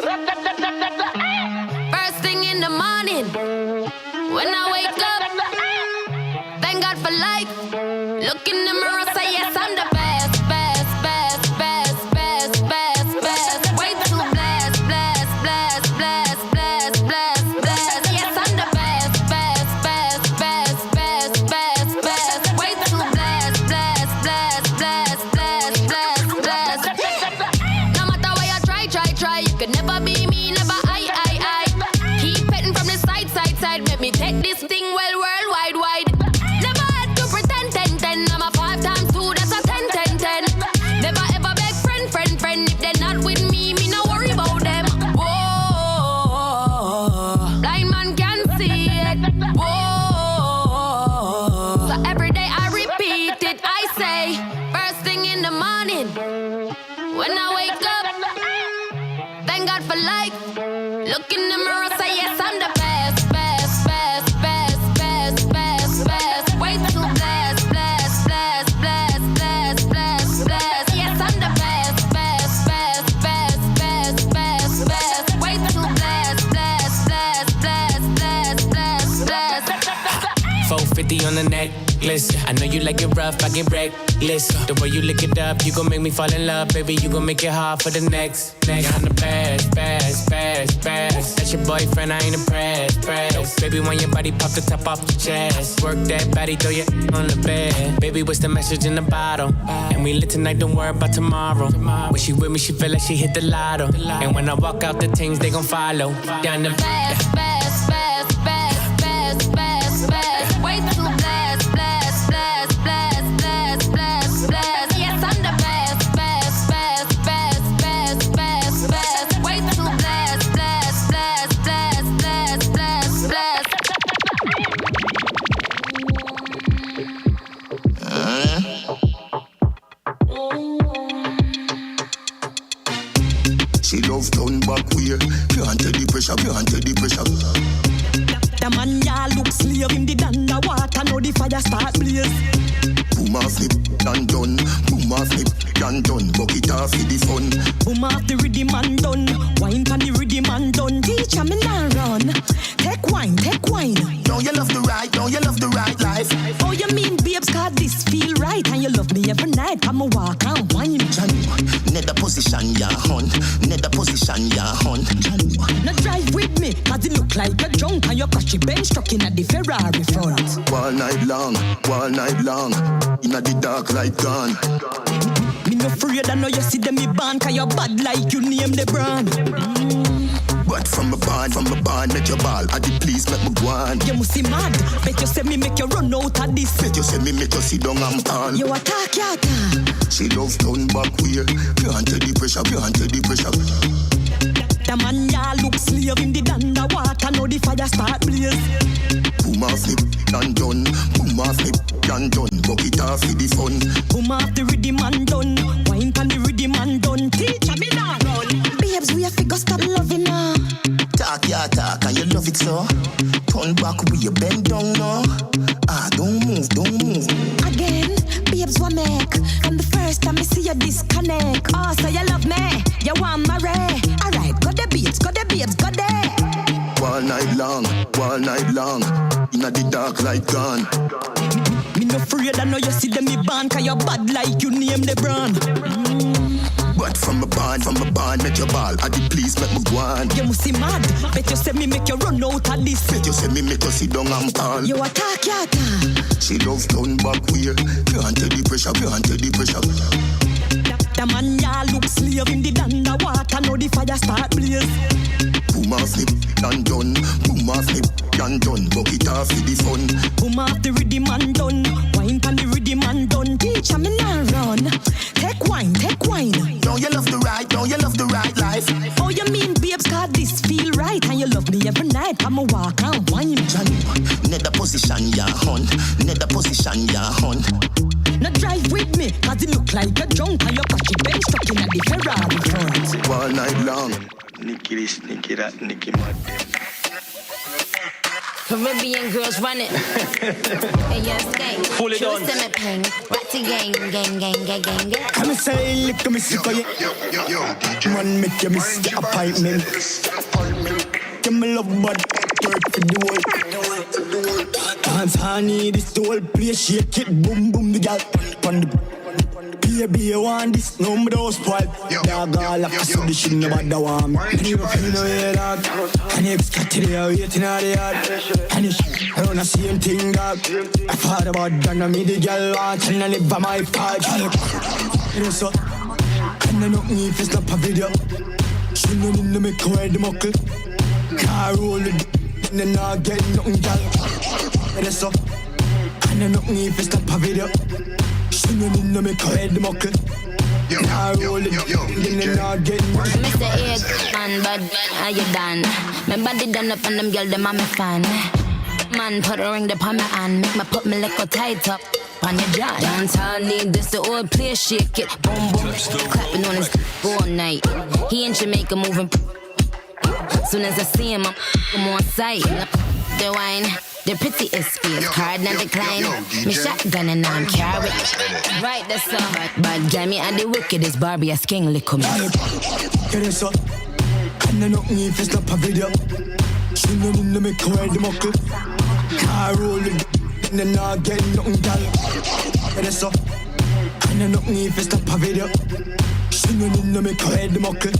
First thing in the morning, when I wake up, thank God for life. Look in the mirror, say yes, I'm the best. Way too blessed. Yes, I'm the best. Way too blessed. No matter where you try, you could never be me, never I. Keep petting from the side, make me take this thing well worldwide. Never had to pretend, 10. I'm a 5 times 2, that's a 10. Never ever beg friend. If they're not with me no worry about them. Whoa, blind man can see it. Whoa, so every day I repeat it. I say, first thing in the morning, when I wake up, thank God for life. Look in the mirror, say yes, I'm the best. Way too blessed. Yes, I'm the best. Way too blessed. 450 on the necklace. I know you like it rough, I get reckless. The way you lick it up, you gon' make me fall in love, baby. You gon' make it hard for the next. Yeah, I'm the best. That's your boyfriend, I ain't impressed. Baby, when your body pop the top off your chest, work that body, throw your on the bed. Baby, what's the message in the bottle? And we lit tonight, don't worry about tomorrow. When she with me, she feel like she hit the lotto. And when I walk out, the things they gon' follow. Down the Best. Way too blessed. Yes, I'm the best. pressure, can't take the pressure. The man ya look slave in the underwater, now the fire start blaze. Boom off the and done, boom off the and done. Bucket off for the fun. Boom off the rhythm and done, wine pan the rhythm and done. Teacher me now run, take wine, take wine. Don't you love the right, don't you love the right life? Oh you mean babes, cause this feel right. And you love me every night, come a walk and wine. Net the position ya hun, net the position ya hun. Now drive with me, cause it look like a drunk. And your catchy bench truck in at the Ferrari front. All night long, inna the dark light gone. Me no afraid, I know you see them me band. Cause you bad like you name the brand. But from a barn, make your ball. I did please make me go on. You must see mad, bet you say me make you run out of this. Bet you say me make you sit down and tall. You attack, you attack. She love turn back way. Can't take the pressure, can't take the pressure. The man ya look slave in the underwater, now the fire start blaze. Boom off the and done, boom off the and done. Bucket off for the fun. Boom off the rhythm and done, wine pan the rhythm and done. Teacher me now run. Babes, we have to go stop loving now. Talk ya talk, and you love it so. Turn back with your bend down now. Ah, don't move. Again, babes, what make? From the first time I see you disconnect. Oh, so you love me, you want my ray. Alright, go the babes, go there. All night long, inna the dark light gone. Me no afraid, I know you see them me band. Cause you bad like you name the brand. But from a barn, make your ball. I did please make me go on. You must see mad, bet you say me make you run out of this. Bet you say me make you sit down and tall. You attack, you attack. She love turn back way. Can't take the pressure, can't take the pressure. The man ya look slave in the underwater, now the fire start blaze. Boom off the and done, boom off the and done. Bucket off for the fun. Boom off the rhythm and done, wine pan the rhythm and done. Teacher me now run, take wine. Don't you love the right, don't you love the right life? Oh you mean babes, cause this feel right. And you love me every night, come a walk and wine. Net the position ya hun, net the position ya hun. Now drive with me, cause it look like a drunk. And your catchy bench truck in at the Ferrari front. All night long. Nicky this, Nicky that, Nicky mad. Caribbean girls run it. Hey, yes, gang. Fully done. Ratty gang. Come and say, look at me, see for you. Man, make you miss the appointment. Give me love, but work for the world. Dance, honey, this the whole place, shake it, boom, boom, the gal. On the baby, you want this, no more those spoiled. Dog, all like a so the shit, nobody want me. And you feel no way, dog. And you get to the waiting out the yard. And you shit around the same thing, dog. I thought about that, and me the girl want, and I live by my part. You know so, and I know me if it's not a video. She no need to make her wear the muckle. Car roll it, and then I get nothing, gal. You know so, and I know me if it's not a video. She no need to make her head muckle. Car roll it, and then I get nothing. Mr. Egg, man, but how you done? My body done up and them girl, them are my fan. Man, put a ring upon my hand, make me put my leg tight up on your jaw. Dance all need this, the old place, shake it, boom, boom. Clapping on his all night. He in Jamaica moving. Soon as I see him, I'm on sight. The wine, the prettiest face, card not decline. Me shotgun and I'm carried. Right, that's all. Bad guy, me and the wickedest Barbie, a sking lick me. You know so, and I know me if it's not a video. She no need to make her wear the muckle. Car roll it, and then I get nothing, gal. You know so, and I know me if it's not a video. She no need to make her wear the muckle.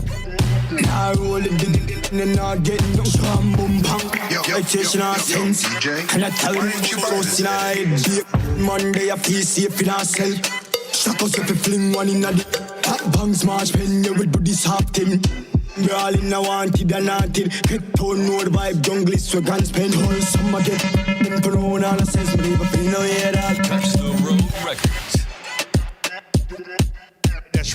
Car roll it, and then I get nothing. Bam, boom, bang. I chase no sense, and I tell me what's in her head. Monday I feel safe in herself. Shock us if you fling one in the hot bang smash pen. You will do this half thing. Girl in a wanted and wanted. Head tone, no vibe, jungle is swag and spend. Whole summer get them for all the sense. Me never feel no hear that. Touch the road records.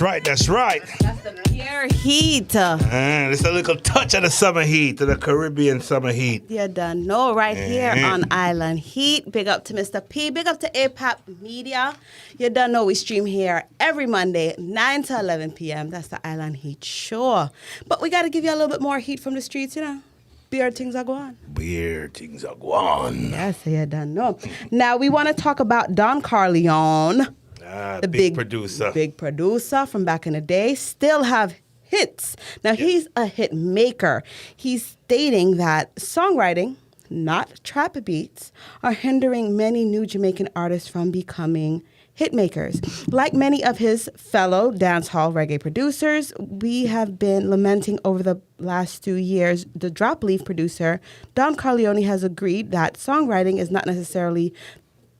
That's right. That's the pure heat. It's a little touch of the summer heat, of the Caribbean summer heat. You done know right here on Island Heat. Big up to Mr. P. Big up to APAP Media. You done know we stream here every Monday, 9 to 11 p.m. That's the Island Heat show. But we got to give you a little bit more heat from the streets, you know. Beer things are going. Weird things are going. Yes, I done know. Now we want to talk about Don Corleone, The big producer. Big producer from back in the day, still have hits. Now he's a hit maker. He's stating that songwriting, not trap beats, are hindering many new Jamaican artists from becoming hit makers. Like many of his fellow dancehall reggae producers, we have been lamenting over the last 2 years. The Drop Leaf producer, Don Corleone, has agreed that songwriting is not necessarily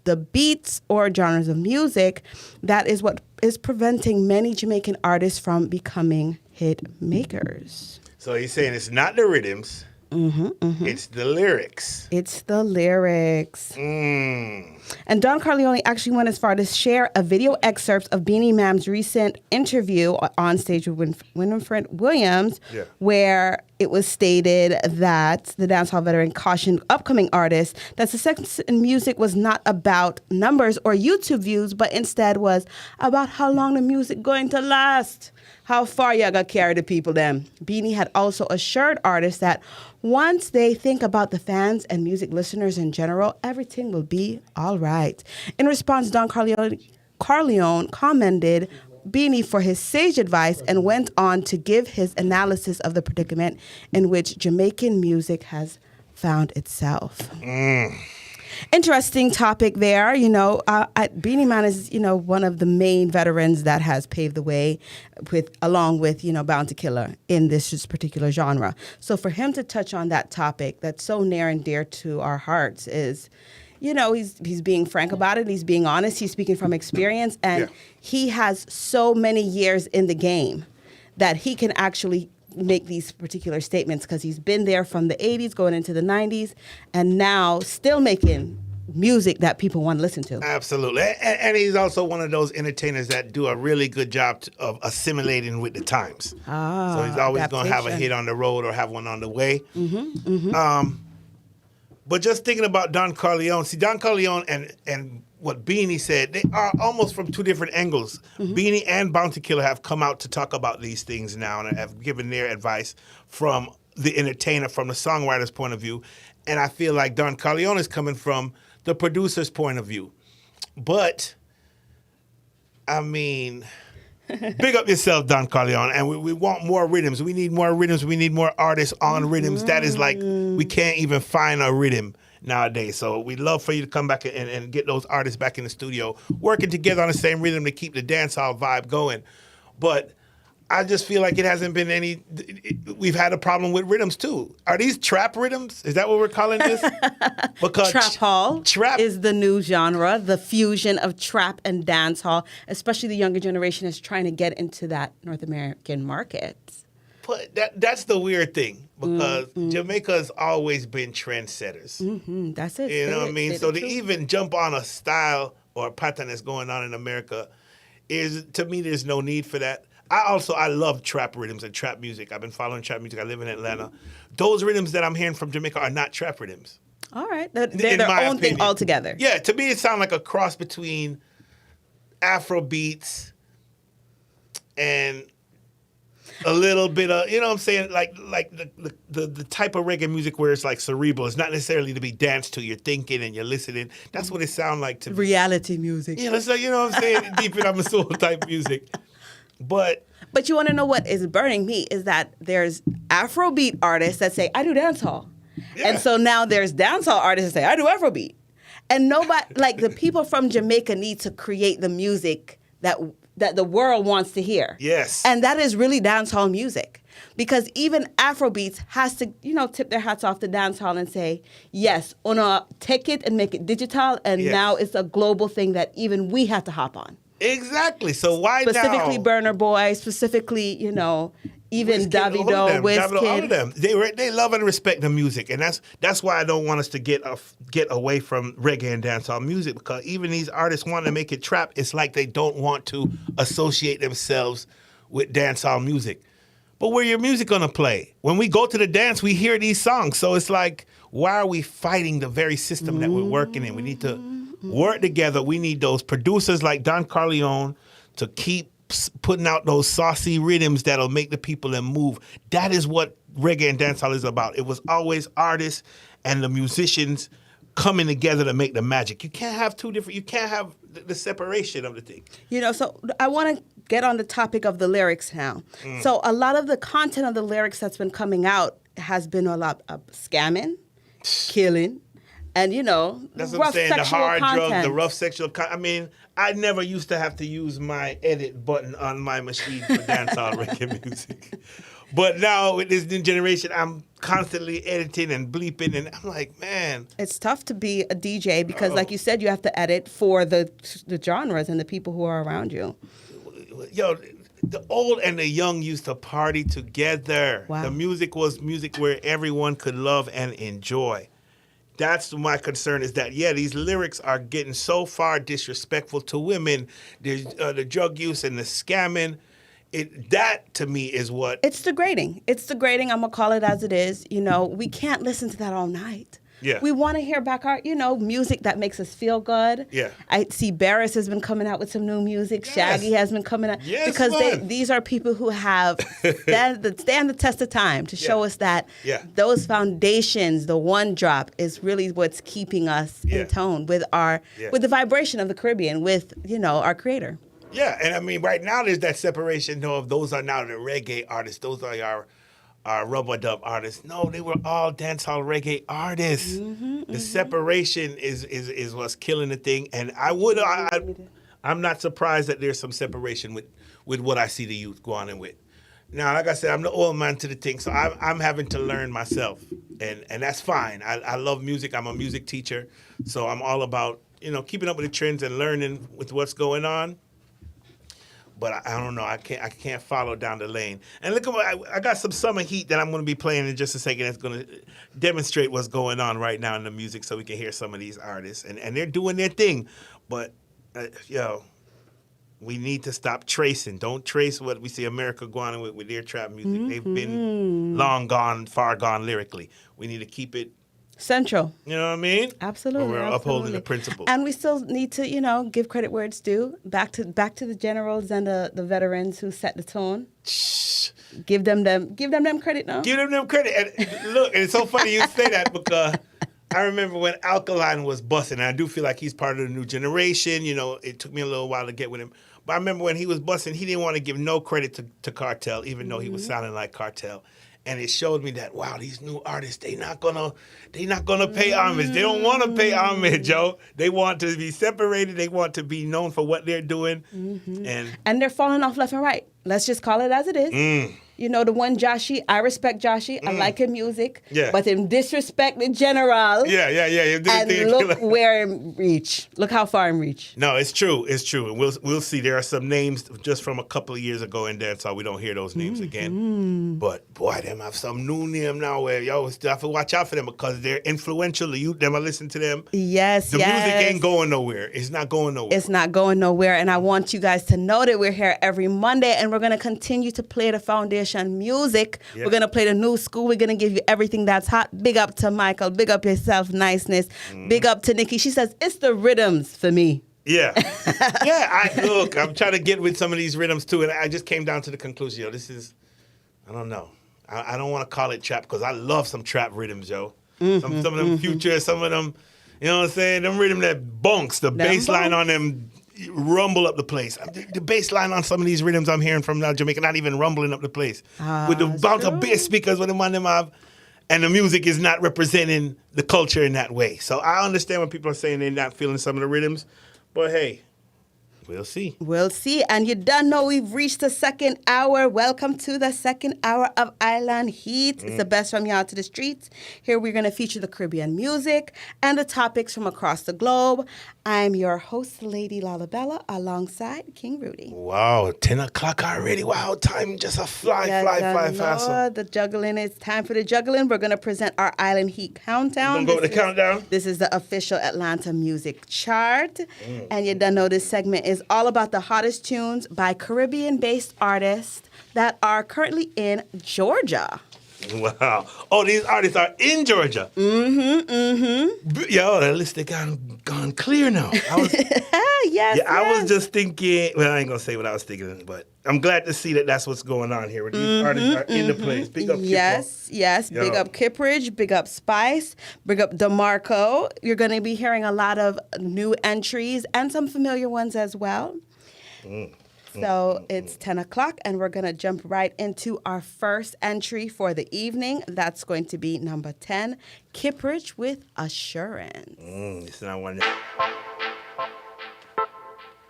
the beats or genres of music that is what is preventing many Jamaican artists from becoming hit makers. So he's saying it's not the rhythms, it's the lyrics. It's the lyrics. Mm. And Don Corleone actually went as far to share a video excerpt of Beanie Man's recent interview on stage with Winifred Williams, where it was stated that the dancehall veteran cautioned upcoming artists that success in music was not about numbers or YouTube views, but instead was about how long the music going to last. How far you gonna carry the people then? Beanie had also assured artists that once they think about the fans and music listeners in general, everything will be all right. In response, Don Corleone commended Beanie for his sage advice and went on to give his analysis of the predicament in which Jamaican music has found itself. Interesting topic there. Beanie Man is, one of the main veterans that has paved the way along with, Bounty Killer in this particular genre. So for him to touch on that topic that's so near and dear to our hearts is, he's being frank about it. He's being honest. He's speaking from experience. And he has so many years in the game that he can actually make these particular statements because he's been there from the 80s going into the 90s and now still making music that people want to listen to. Absolutely. And he's also one of those entertainers that do a really good job of assimilating with the times. So he's always going to have a hit on the road or have one on the way. But just thinking about Don Corleone, Don Corleone and what Beanie said, they are almost from two different angles. Beanie and Bounty Killer have come out to talk about these things now and have given their advice from the entertainer, from the songwriter's point of view. And I feel like Don Corleone is coming from the producer's point of view. But, I mean, big up yourself, Don Corleone. And we want more rhythms. We need more rhythms. We need more artists on rhythms. That is like, we can't even find a rhythm nowadays. So we'd love for you to come back and get those artists back in the studio, working together on the same rhythm to keep the dancehall vibe going. But I just feel like it hasn't been we've had a problem with rhythms too. Are these trap rhythms? Is that what we're calling this? Because trap hall is the new genre, the fusion of trap and dancehall, especially the younger generation is trying to get into that North American market. But that's the weird thing, because Jamaica's always been trendsetters. That's it. You know what I mean? So to even jump on a style or a pattern that's going on in America to me, there's no need for that. I love trap rhythms and trap music. I've been following trap music. I live in Atlanta. Those rhythms that I'm hearing from Jamaica are not trap rhythms. All right. They're their own thing altogether. Yeah, to me it sounds like a cross between Afro beats and a little bit of, you know what I'm saying, like the type of reggae music where it's like cerebral. It's not necessarily to be danced to. You're thinking and you're listening. That's what it sounds like to me. Reality music. Yeah, it's like, you know what I'm saying, deep in my soul type music. But you want to know what is burning me is that there's Afrobeat artists that say, I do dancehall. Yeah. And so now there's dancehall artists that say, I do Afrobeat. And nobody, like the people from Jamaica need to create the music that the world wants to hear. Yes. And that is really dancehall music. Because even Afrobeats has to, tip their hats off to dancehall and say, yes, take it and make it digital. And now it's a global thing that even we have to hop on. Exactly. So why specifically now? Burna Boy, specifically, even Davido, Wizkid. All of them. They love and respect the music, and that's why I don't want us to get away from reggae and dancehall music, because even these artists want to make it trap. It's like they don't want to associate themselves with dancehall music. But where your music gonna play? When we go to the dance, we hear these songs. So it's like, why are we fighting the very system that we're working in? We need to work together. We need those producers like Don Corleone to keep putting out those saucy rhythms that'll make the people move. That is what reggae and dancehall is about. It was always artists and the musicians coming together to make the magic. You can't have two different. You can't have the separation of the thing. You know, so I want to get on the topic of the lyrics now. So a lot of the content of the lyrics that's been coming out has been a lot of scamming, killing, and, you know, That's what rough I'm saying. The sexual hard content. drugs, the rough sexual. I mean, I never used to have to use my edit button on my machine for dancehall reggae music. But now with this new generation, I'm constantly editing and bleeping, and I'm like, man. It's tough to be a DJ because, like you said, you have to edit for the genres and the people who are around you. Yo, the old and the young used to party together. Wow. The music was music where everyone could love and enjoy. That's my concern is that, yeah, these lyrics are getting so far disrespectful to women. The drug use and the scamming. That, to me, is what... It's degrading. It's degrading. I'm going to call it as it is. You know, we can't listen to that all night. Yeah. We want to hear back our, you know, music that makes us feel good. Yeah. I see Barris has been coming out with some new music. Yes. Shaggy has been coming out. Yes, because man. these are people who have stand the test of time to show us that those foundations, the one drop, is really what's keeping us in tone with with the vibration of the Caribbean, with, you know, our creator. Yeah, and I mean, right now there's that separation, of those are now the reggae artists. Those are our rubber dub artists. No, they were all dancehall reggae artists. The separation is what's killing the thing. And I'm not surprised that there's some separation with what I see the youth going on with. Now, like I said, I'm the old man to the thing, so I'm having to learn myself, and that's fine. I love music. I'm a music teacher, so I'm all about, you know, keeping up with the trends and learning with what's going on. But I don't know. I can't follow down the lane. And look, I got some summer heat that I'm going to be playing in just a second. That's going to demonstrate what's going on right now in the music, so we can hear some of these artists, and they're doing their thing. But we need to stop tracing. Don't trace what we see America going on with their trap music. They've been long gone, far gone lyrically. We need to keep it central. You know what I mean? Absolutely. We're upholding the principles. And we still need to, you know, give credit where it's due. Back to the generals and the veterans who set the tone. Give them credit now. Give them credit. And look, and it's so funny you say that because I remember when Alkaline was busting, and I do feel like he's part of the new generation. You know, it took me a little while to get with him. But I remember when he was busting, he didn't want to give no credit to Cartel, even though he was sounding like Cartel. And it showed me that, wow, these new artists, they not gonna pay homage. They don't want to pay homage, Joe. They want to be separated. They want to be known for what they're doing. And they're falling off left and right. Let's just call it as it is. You know, the one Joshy, I respect Joshy. I like his music. Yeah. But him disrespect the general. Yeah. And look where him reach. Look how far him reach. No, it's true. It's true. And we'll see. There are some names just from a couple of years ago in dancehall. We don't hear those names again. But boy, them have some new name now where y'all still have to watch out for them because they're influential. The youth, them, I listen to them. Yes, The music ain't going nowhere. It's not going nowhere. It's not going nowhere. And I want you guys to know that we're here every Monday and we're going to continue to play the foundation music. Yeah. We're going to play the new school. We're going to give you everything that's hot. Big up to Michael. Big up yourself, niceness. Big up to Nikki. She says, it's the rhythms for me. Yeah. I'm trying to get with some of these rhythms too. And I just came down to the conclusion, this is, I don't know. I don't want to call it trap because I love some trap rhythms, yo. Some of them Future, some of them, you know what I'm saying? Them rhythm that bunks, the bass line on them rumble up the place. The bass line on some of these rhythms I'm hearing from Jamaica, not even rumbling up the place. With the bounce of bass speakers with them on them have, and the music is not representing the culture in that way. So I understand when people are saying they're not feeling some of the rhythms, but hey, we'll see. We'll see. And you done know we've reached the second hour. Welcome to the second hour of Island Heat. It's the best from y'all to the streets. Here we're going to feature the Caribbean music and the topics from across the globe. I'm your host, Lady Lalabella, alongside King Rudy. Wow, 10 o'clock already. Wow, time just a fly fast. The juggling. It's time for the juggling. We're going to present our Island Heat countdown. You gonna go with the countdown? This is the official Atlanta music chart. And you done know this segment is all about the hottest tunes by Caribbean-based artists that are currently in Georgia. Wow. Oh, these artists are in Georgia. Yo, that list they gone clear now. I was just thinking, well, I ain't going to say what I was thinking, but I'm glad to see that that's what's going on here. These artists are in the place. Big up Yes. Big up Kippridge, big up Spice, big up DeMarco. You're going to be hearing a lot of new entries and some familiar ones as well. So it's 10 o'clock, and we're going to jump right into our first entry for the evening. That's going to be number 10, Kippridge with Assurance. It's not one.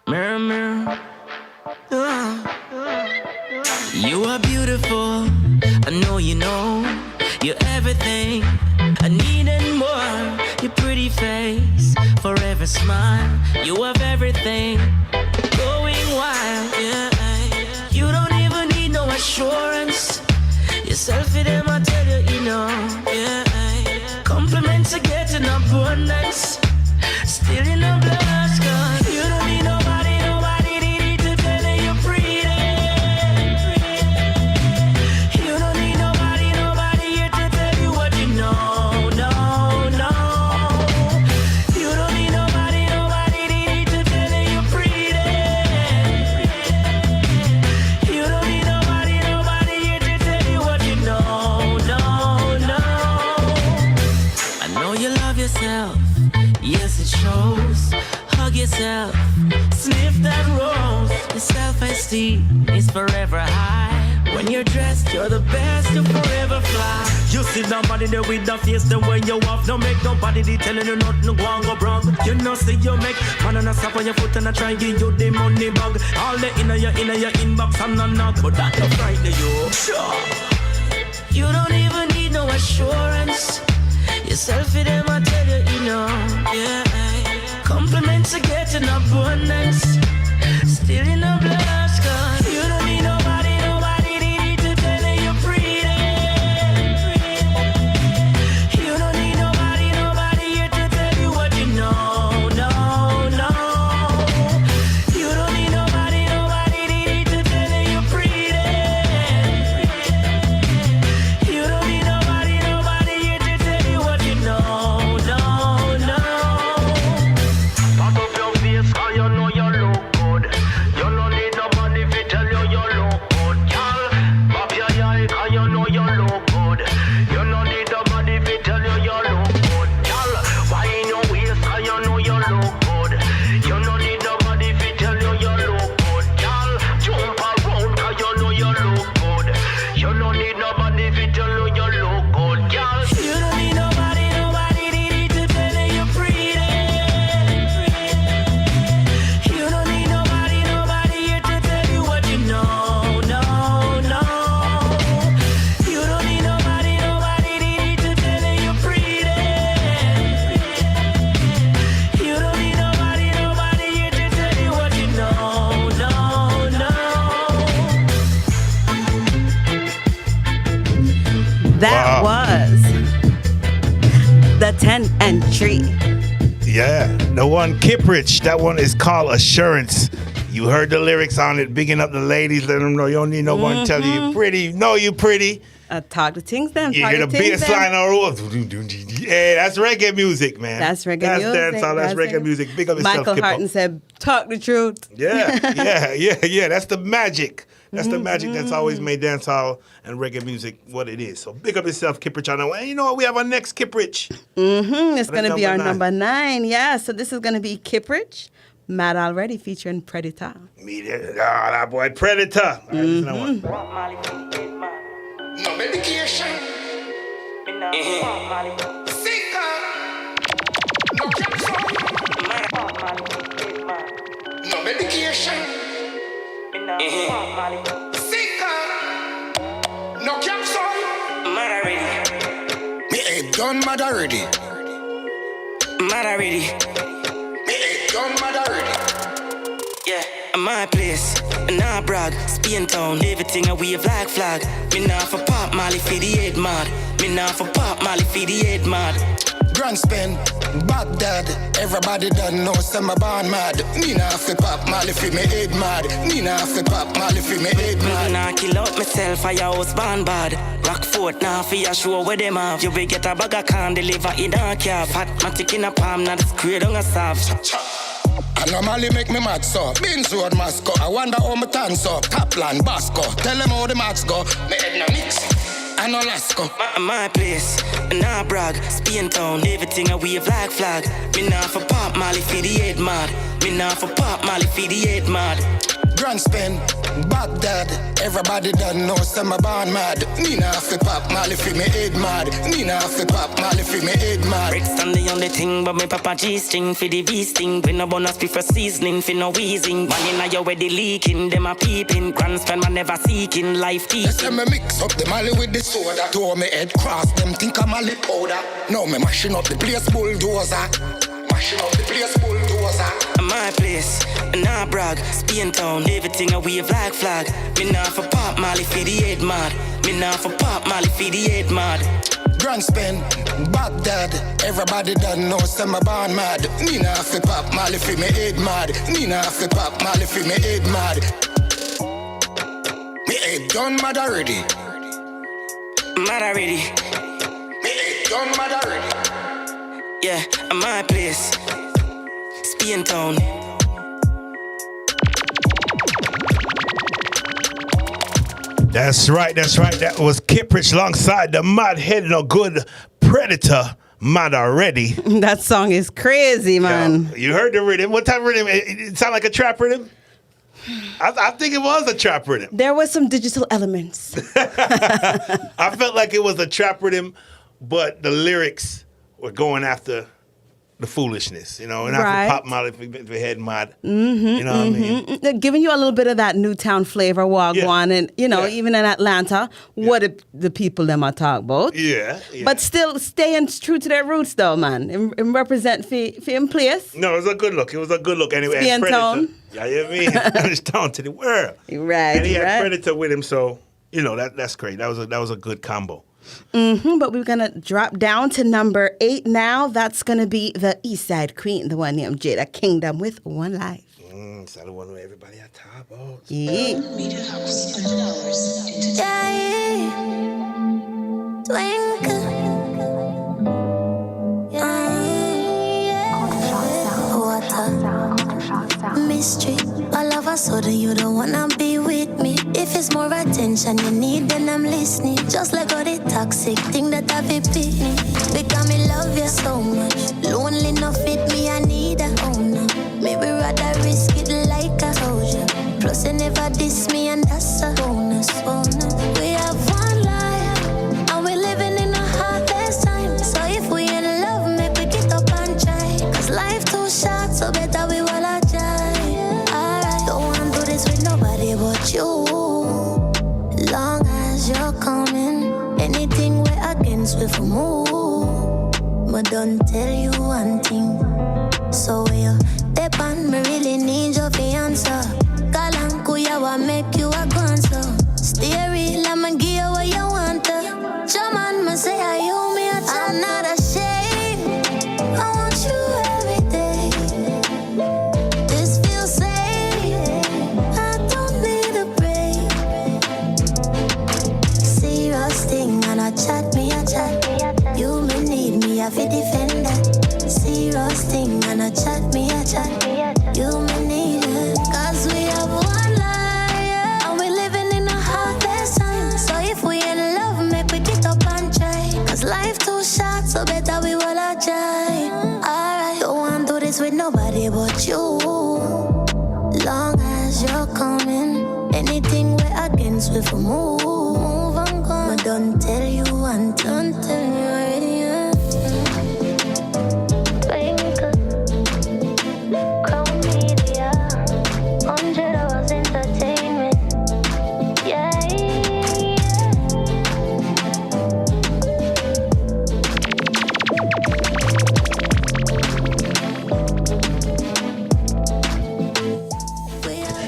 Mirror, mirror. You are beautiful. I know you know. You're everything I need and more. Your pretty face, forever smile. You have everything. Going wild, yeah. You don't even need no assurance. Yourself in them, I tell you, you know, yeah. Compliments are getting abundance. Still in the blush, cause you don't need nobody need to tell you you're pretty. You don't need nobody here to tell you what you know, no. You don't need nobody need to tell you you're pretty. You don't need nobody here to tell you what you know, no. I know you love yourself. Yes, it shows. Hug yourself, sniff that rose. Your self-esteem is forever high. When you're dressed, you're the best to forever fly. You see nobody there with the face the way you walk. Don't make nobody they telling you nothing go on go wrong. You know see you make man and a stop on your foot and I try give you the money bag. All the inner your inbox and a knock, but that don't frighten you. Sure. You don't even need no assurance. Yourself in them, I tell you, you know, yeah. Compliments are getting abundance. Still in the blush, cause you don't need nobody need to tell you you're pretty. You don't need nobody here to tell you what you know, no. You don't need nobody need to tell you you're pretty. You don't need nobody here to tell you what you know, no. Part of your face, cause you know you look good. You don't need nobody to tell you you look good, girl. Pop your eye, cause you know you look good. You don't need nobody to tell you you look good, girl. Wine your waist, cause you know you look good. You don't need nobody to tell you you look good, girl. Jump around, cause you know you look good. You don't need nobody to tell you you look good, girl. You don't need nobody need to tell you you're pretty. You don't need nobody here to tell you what you know, no. You don't need nobody need to tell you you're pretty. You don't need nobody here to tell you what you know, no. That was the 10 entry. Yeah, the one Kippridge. That one is called Assurance. You heard the lyrics on it, bigging up the ladies, letting them know you don't need no one to tell you you're pretty. No, you pretty. Talk to things then. You hear the bass line on the Hey, that's reggae music, man. That's reggae music. That's reggae music. Big up yourself, Michael Kippo. Harton said, talk the truth. Yeah. That's the magic. That's the magic that's always made dancehall and reggae music what it is. So big up yourself, Kippridge. And you know what? We have our next Kippridge. It's going to be our number 9. Yeah, so this is going to be Kippridge, Mad Already, featuring Predator. That boy Predator. All right, listen to that one. No medication. Sicker. No capsule. No medication. Sicker. No capsule. Mad already. Me ain't done mad already. Mad already. Me ain't done mad already. Yeah, I'm my place, and I brag, Spain town, everything I wave like flag. Me nah for pop Molly for the head mad. Me nah for pop Molly for the head mad. Grand spend, Baghdad. Everybody done know say my born mad. Me nah fi pop Molly fi me head mad. Me nah fi pop Molly fi me head Me mad. nah kill out myself, I house born bad. Rockford now for your show where them have. You will get a bag of can deliver in a cab. Fat matic in a palm, not square on a salve. I normally make me mad so Beans road Moscow. I wonder how my turns up. Tapland, Basco. Tell them how the match go. Me head no mix. I know Lasco. My place, nah brag. Spain town, everything a wave like flag. Me nah for pop Molly for the head mad. Me nah for pop Molly for the head mad. Grand spin, Baghdad. Everybody done know say my born mad. Me nah fi pop Molly fi me head mad. Me nah fi pop Molly fi me head mad. Brixton the only thing but me papa G-string for the V-sting. We no bonus be for seasoning, for no wheezing. Man inna your way they leaking, them a peeping. Grand spend man never seeking, life teaching. They say me mix up the Molly with the soda. To me head cross, them think I'm Molly powder. Now me mashing up the place bulldozer. Mashing up the place bulldozer. My place, nah brag. Spain town, everything a wave like flag. Me nah for pop Molly for the head mad. Me nah for pop Molly for the head mad. Grand spin, Baghdad. Everybody done know say my born mad. Me nah fi pop Molly fi me head mad. Me nah fi pop Molly fi me head mad. Me head done mad already. Mad already. Me head done mad already. Yeah, my place. Spain town. That's right. That was Kiprich alongside the mad head no good Predator. Mad already. That song is crazy, man. Yo, you heard the rhythm. What type of rhythm? It sound like a trap rhythm? I think it was a trap rhythm. There was some digital elements. I felt like it was a trap rhythm, but the lyrics were going after the foolishness, and Right. after Pop Molly for head mod. You know what I mean? They're giving you a little bit of that Newtown flavor, Wagwan, and even in Atlanta, what the people them are talk about. Yeah. But still staying true to their roots, though, man, and represent for in place. No, it was a good look. Anyway, Spain town. Yeah, you know what I mean? It's down to the world. Right. And he had Predator with him, so that's great. That was a good combo. But we're gonna drop down to number 8 now. That's gonna be the Eastside Queen, the one named Jada Kingdom with One Life. It's the one where everybody at top about. Yeah. Mystery, all of a sudden you don't wanna be with me. If it's more attention you need, then I'm listening. Just like all the toxic thing that I've been picking. Because me love you so much. Lonely enough with me, I need a owner. Maybe rather risk it like I told you. Plus you never diss me and that's a bonus. We have one life and we living in a heartless time. So if we in love, make we get up and try. Cause life too short, so better we will try. Alright, don't wanna do this with nobody but you. Long as you're coming, anything we're against we for move. But don't tell you one thing. So you depend, me really need your answer. Kalankuya wa make you a gunso. Stay real, I'ma give you what you want to. Jaman, me say I you me a I'm not ashamed. I want you every day. This feels safe. I don't need a break. Serious thing, and I chat me a chat. You may need me, I feel defend that. Serious thing, and I chat me a chat. You may need it. Cause we have one life, and we living in a heartless time. So if we in love, make we get up and try. Cause life too short, so better we will try. Alright, don't want to do this with nobody but you. Long as you're coming, anything we're against we for move. I'm gone, but don't tell you one thing. Don't tell you already.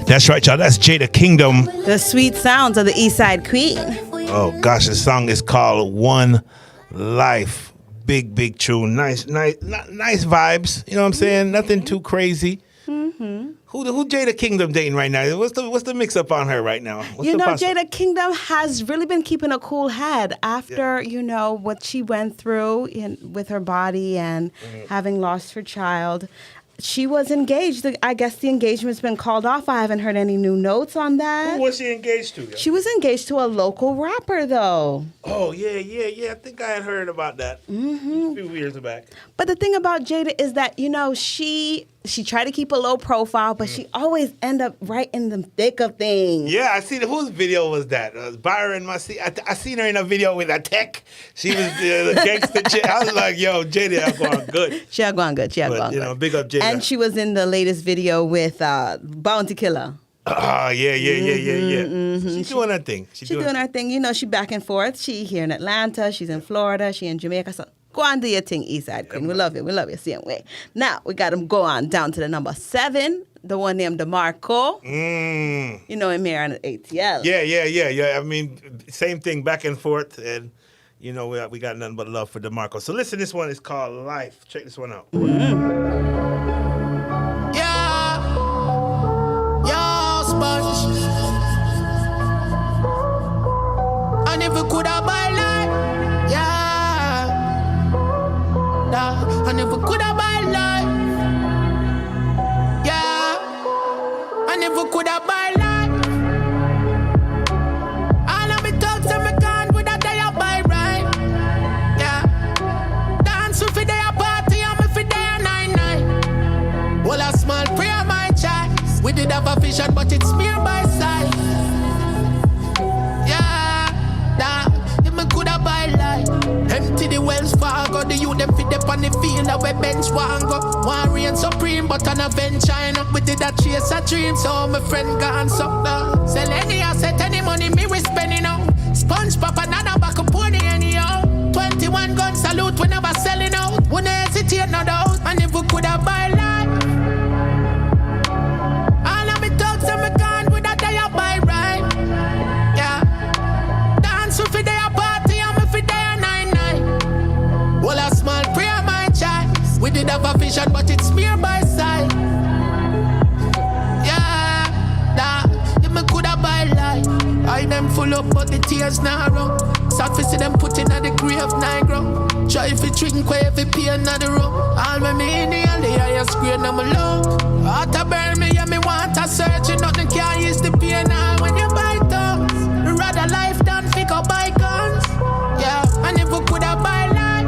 That's right, y'all. That's Jada Kingdom. The sweet sounds of the Eastside Queen. Oh gosh, the song is called One Life. Big tune. Nice vibes. You know what I'm saying? Nothing too crazy. Who Jada Kingdom dating right now? What's the mix up on her right now? What's You the know, possi- Jada Kingdom has really been keeping a cool head after, you know, what she went through with her body and having lost her child. She was engaged. I guess the engagement's been called off. I haven't heard any new notes on that. Who was she engaged to? She was engaged to a local rapper, though. Oh, yeah. I think I had heard about that a few years back. But the thing about Jada is that, you know, she tried to keep a low profile, but she always end up right in the thick of things. Yeah, I seen whose video was that? Byron Masi. I seen her in a video with a tech. She was the gangster chick. I was like, yo, Jada, I'm going good. She had gone good. You know, big up Jada. And she was in the latest video with Bounty Killer. Yeah. She's doing her thing. She's doing her thing. You know, she back and forth. She here in Atlanta. She's in Florida. She in Jamaica. So go on, do your thing, Eastside Queen. We love you. Same way. Now, we got to go on down to the number 7, the one named DeMarco. You know him here on ATL. Yeah. I mean, same thing, back and forth. And, you know, we got nothing but love for DeMarco. So listen, this one is called Life. Check this one out. Sponge. And if we could have buy life, yeah. Nah. And if we could have buy life, yeah. And if we could have buy life, all of me talks and me can't with a day I buy right, yeah. Dance with a day a party and me for day a 9-9. Well, a small prayer my child. We did have a vision, but it's mere by sight. Yeah, nah, if me coulda buy life. Empty the Wells Fargo, the youth them fit up on the field that we bench one go. One reign supreme, but an event China. We did a chase a dream, so my friend gone suck now. Sell any asset, any money, me we spending out. Sponge pop another back a pony anyhow. 21 gun salute, we never selling out. We never hesitate no doubt, and if we coulda buy life. And me gone with a day I buy right, yeah. Dance with a day a party and me for day a 9-9. Well, a small prayer my child. We did have a vision, but it's mere by sight. Yeah, nah, if me coulda buy life. I them full up, but the tears now run. Sad to see them put in at the grave Negro. Try if you drink, where if you pay another room. All me in the highest grade, I'm alone. Heart a burn me, yeah, me want a surgery. Nothing can use the pain now when you buy thugs. Rather life than figure buy guns. Yeah, and if we coulda buy life.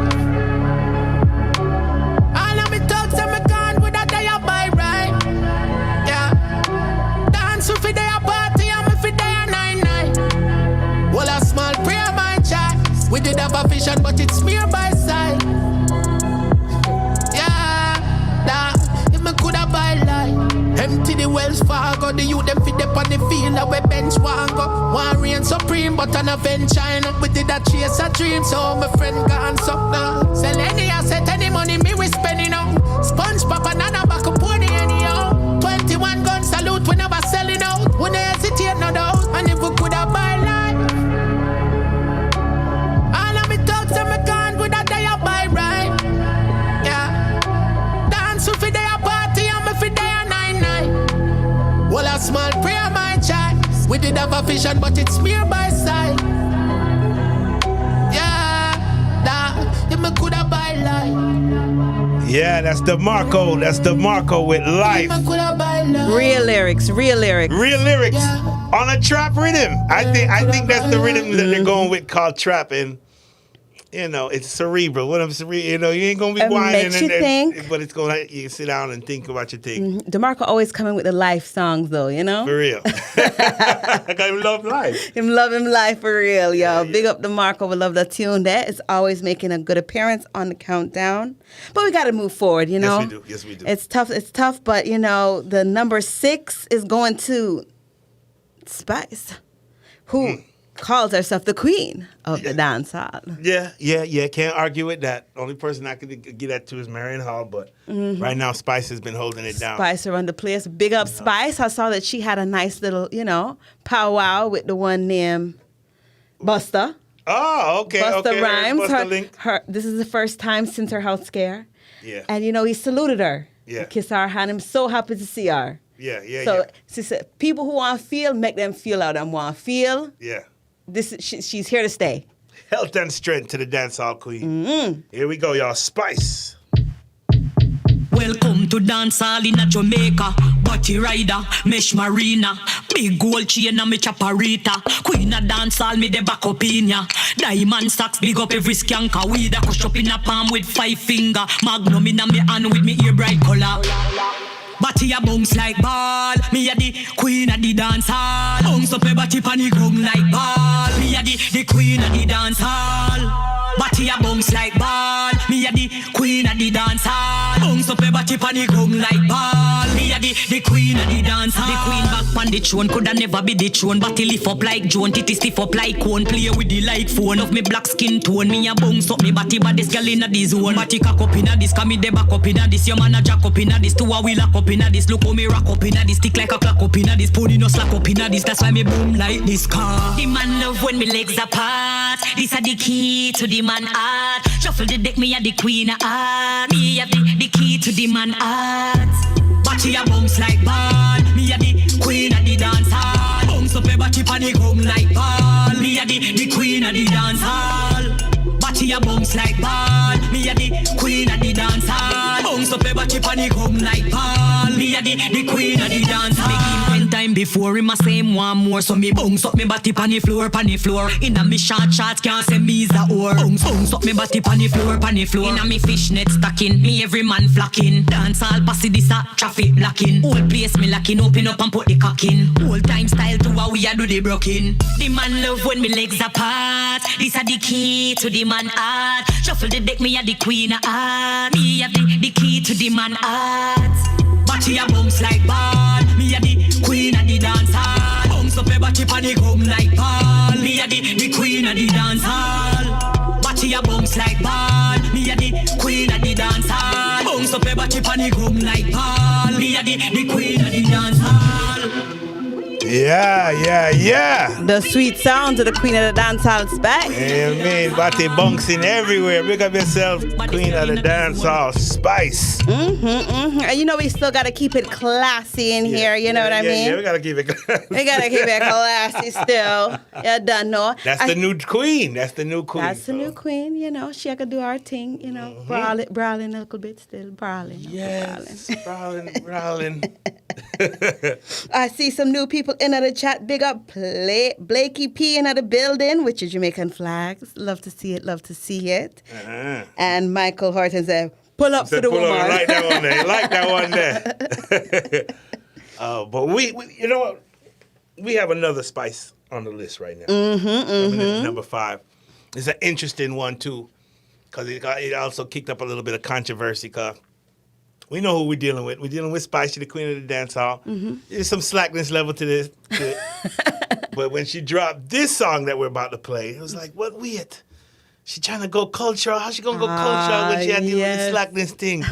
All of me thugs and me gone with a day I buy right. Yeah, dance with a day a party and me for day a 9-9. Well, a small prayer my child. We did have a vision, but it's mere by sight. Yeah, nah, if me coulda buy life. Empty the Wells Fargo, the youth them fit up on the field that we bench one go. One reign supreme, but an event China. We did a chase a dream, so my friend gone suck now. Sell any asset, any money, me we spending out. Sponge pop another back a pony anyhow. 21 gun salute, we never selling out. We never hesitate no doubt, and if we coulda buy life. All of me thugs and me gone with a day I buy right, yeah. Dance with a day a party and me for day a 9-9. Well, a small prayer my child. We did have a vision, but it's mere by sight. Yeah, nah, if me coulda buy life. Yeah, that's DeMarco. That's DeMarco with Life. Real lyrics. Real lyrics on a trap rhythm. I think that's the rhythm that they're going with, called trap. And you know, it's cerebral. What I'm cerebral, you know, you ain't gonna be whining, makes you think. But it's gonna you sit down and think about your thing. DeMarco always coming with the life songs, though. You know, for real. I him love life. Him love him life for real, yo. Yeah. Big up DeMarco. We love the tune. That is always making a good appearance on the countdown. But we got to move forward. You know, Yes, we do. It's tough. But you know, the number 6 is going to Spice, who calls herself the queen of the dance hall. Yeah. Can't argue with that. Only person I could get that to is Marion Hall, but right now Spice has been holding it down. Spice around the place. Big up Spice. I saw that she had a nice little, powwow with the one named Busta. Oh, okay. Busta Rhymes. Busta Link. This is the first time since her health scare. Yeah. And he saluted her. Yeah. Kissed her hand. I'm so happy to see her. So she said, people who want to feel, make them feel how them want to feel. Yeah. She's here to stay. Health and strength to the dancehall queen. Here we go, y'all. Spice. Welcome to dancehall in Jamaica. Body rider, mesh marina. Big gold chain and me chaparita. Queen of dancehall, me the back up in ya. Diamond stocks, big up every skanker. Weed a crush up in a palm with 5 finger. Magnum in a me hand with me ear bright color. Body a bounce like ball. Me a the queen of the dancehall. Bounce up your body pan the ground like ball. Me a the queen of the dancehall. Body a bounce like ball. Me a the queen of the dancehall. Bounce up your body pan the ground like ball. Me a the queen of the dancehall. The queen back pan the throne coulda never be the throne. Body lift up like Joan, titty stiff up like cone. Play with the like phone of me black skin tone. Me a bounce up me body, but this girl inna the zone. Body cock up inna this, come me the back up inna this. Your man a jack up inna this, two a wheel lock up inna this. Look how me rock up inna this, stick like a clock up inna this. Pony no slack up inna this, that's why me boom like this car. The man love when me legs apart. This a the key to the man heart. Shuffle the deck, me a the queen of heart. Me have the key to the man heart. Body a bounce like ball. Me a the queen of the dance hall. Bounce up your body pan the ground like ball. Me a the queen of the dance hall. Body a bounce like ball. Me a the queen of the dance hall. Bounce up your body pan the ground like ball. Me a the queen of the dance hall. Make him 10 times before him a say him want more. So me bounce up me body pan the floor. Inna me short shorts can't say me's a whore. Bounce up me body pan the floor. Inna me fishnet stocking, me every man flocking. Dance all passy this a traffic blocking. Whole place me locking, open up and put the cock in. Whole time style to how we a do the broken. The man love when me legs apart. This a the key to the man heart. Shuffle the deck, me a the queen of heart. Me have the key to the man heart. Body a bounce like ball. Me a the queen of the dance hall. Bounce up your body pan the ground like ball. Me a the queen of the dance hall. Body a bounce like ball. Me a the queen of the dance hall. Bounce up your body pan the ground like ball. Me a the queen of the dance hall. Yeah. The sweet sounds of the queen of the dance hall is back. Amen. Body bouncing everywhere. Big up yourself, queen of the dance hall, Spice. And you know we still got to keep it classy in here. You know what I mean? Yeah, we got to keep it classy. We got to keep it classy still. You done know. That's the new queen. That's the new queen. You know, she could do her thing. You know, brawling a little bit still. Brawling. Yes, brawling. I see some new people in the chat. Big up Blakey P in the building with your Jamaican flags. Love to see it. And Michael Horton said, pull up for the woman. I like that one there. But we, you know what? We have another Spice on the list right now. Coming in at number 5. It's an interesting one too, because it also kicked up a little bit of controversy. Cause we know who we're dealing with. We're dealing with Spice, the queen of the dance hall. There's some slackness level to this. But when she dropped this song that we're about to play, it was like, what weird. She trying to go cultural. How's she going to go cultural when she had to do the slackness thing?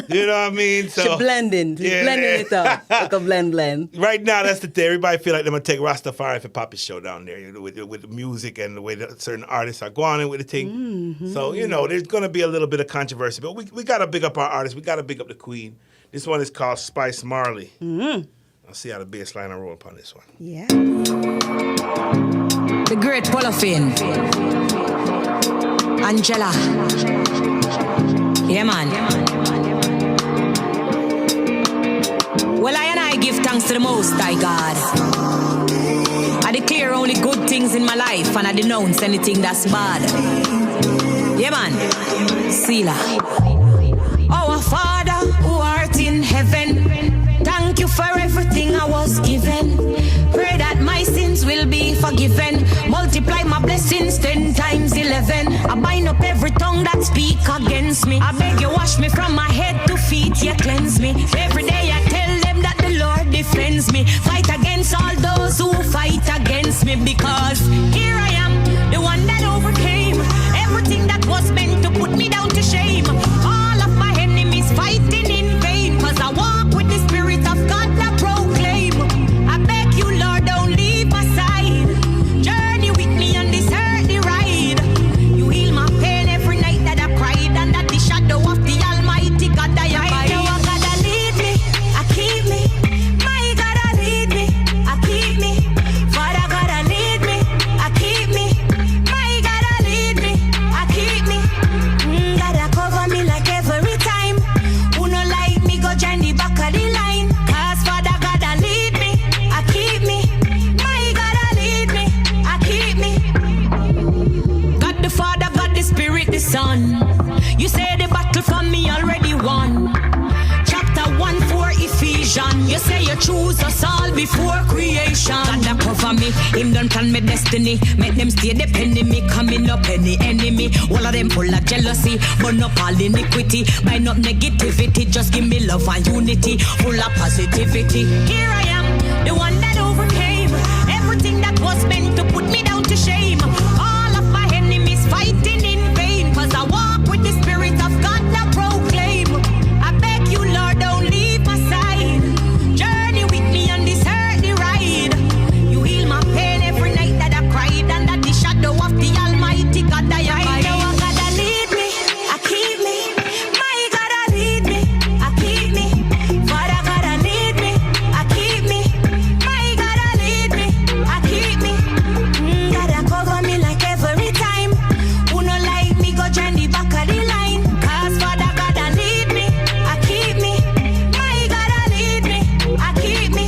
You know what I mean? So she blending. Blending it up. Like a blend. Right now, that's the thing. Everybody feel like they're going to take Rastafari for Poppy's show down there, you know, with the music and the way that certain artists are going in with the thing. So, you know, there's going to be a little bit of controversy. But we got to big up our artists. We got to big up the queen. This one is called Spice Marley. I'll see how the bass line will roll upon this one. Yeah. The great Polofin. Angela. Yeah, man. Well, I give thanks to the Most High God. I declare only good things in my life and I denounce anything that's bad. Yeah, man. Selah. Our Father who art in heaven, thank you for everything I was given. Pray that my sins will be forgiven. Multiply my blessings 10 times 11. I bind up every tongue that speak against me. I beg you wash me from my head to feet, you cleanse me. Every day I tell them that the Lord defends me. Fight against all those who fight against me. Because here I am, the one that overcame everything that was meant to put me down to shame. All of my enemies fighting in vain. Cause I walk with the Spirit of God that proclaim. I beg you, Lord, don't leave my side. Journey with me on this earthly ride. You heal my pain every night that I cried. And that the shadow of the you choose us all before creation. God that cover me, him done plan me destiny. Make them stay depending me, coming up any enemy. All of them full of jealousy, burn up all iniquity. Bind up negativity, just give me love and unity. Full of positivity. Here I am, the one that overcame everything that was meant to put me down to shame. All of my enemies fighting in vain, cause I walk with the spirit of God that proclaim. I beg you, Lord, don't leave my side. Journey with me on this earthly ride. You heal my pain every night that I cried, under the shadow of the Almighty God I hide. Now I gotta lead me, I keep me. My God, I lead me, I keep me. Father God, I lead me, I keep me. My God, I lead me, I keep me. God, I cover me like every time. Who no like me, go join the back of the line. Cause Father God, I lead me, I keep me. My God, I lead me, I keep me.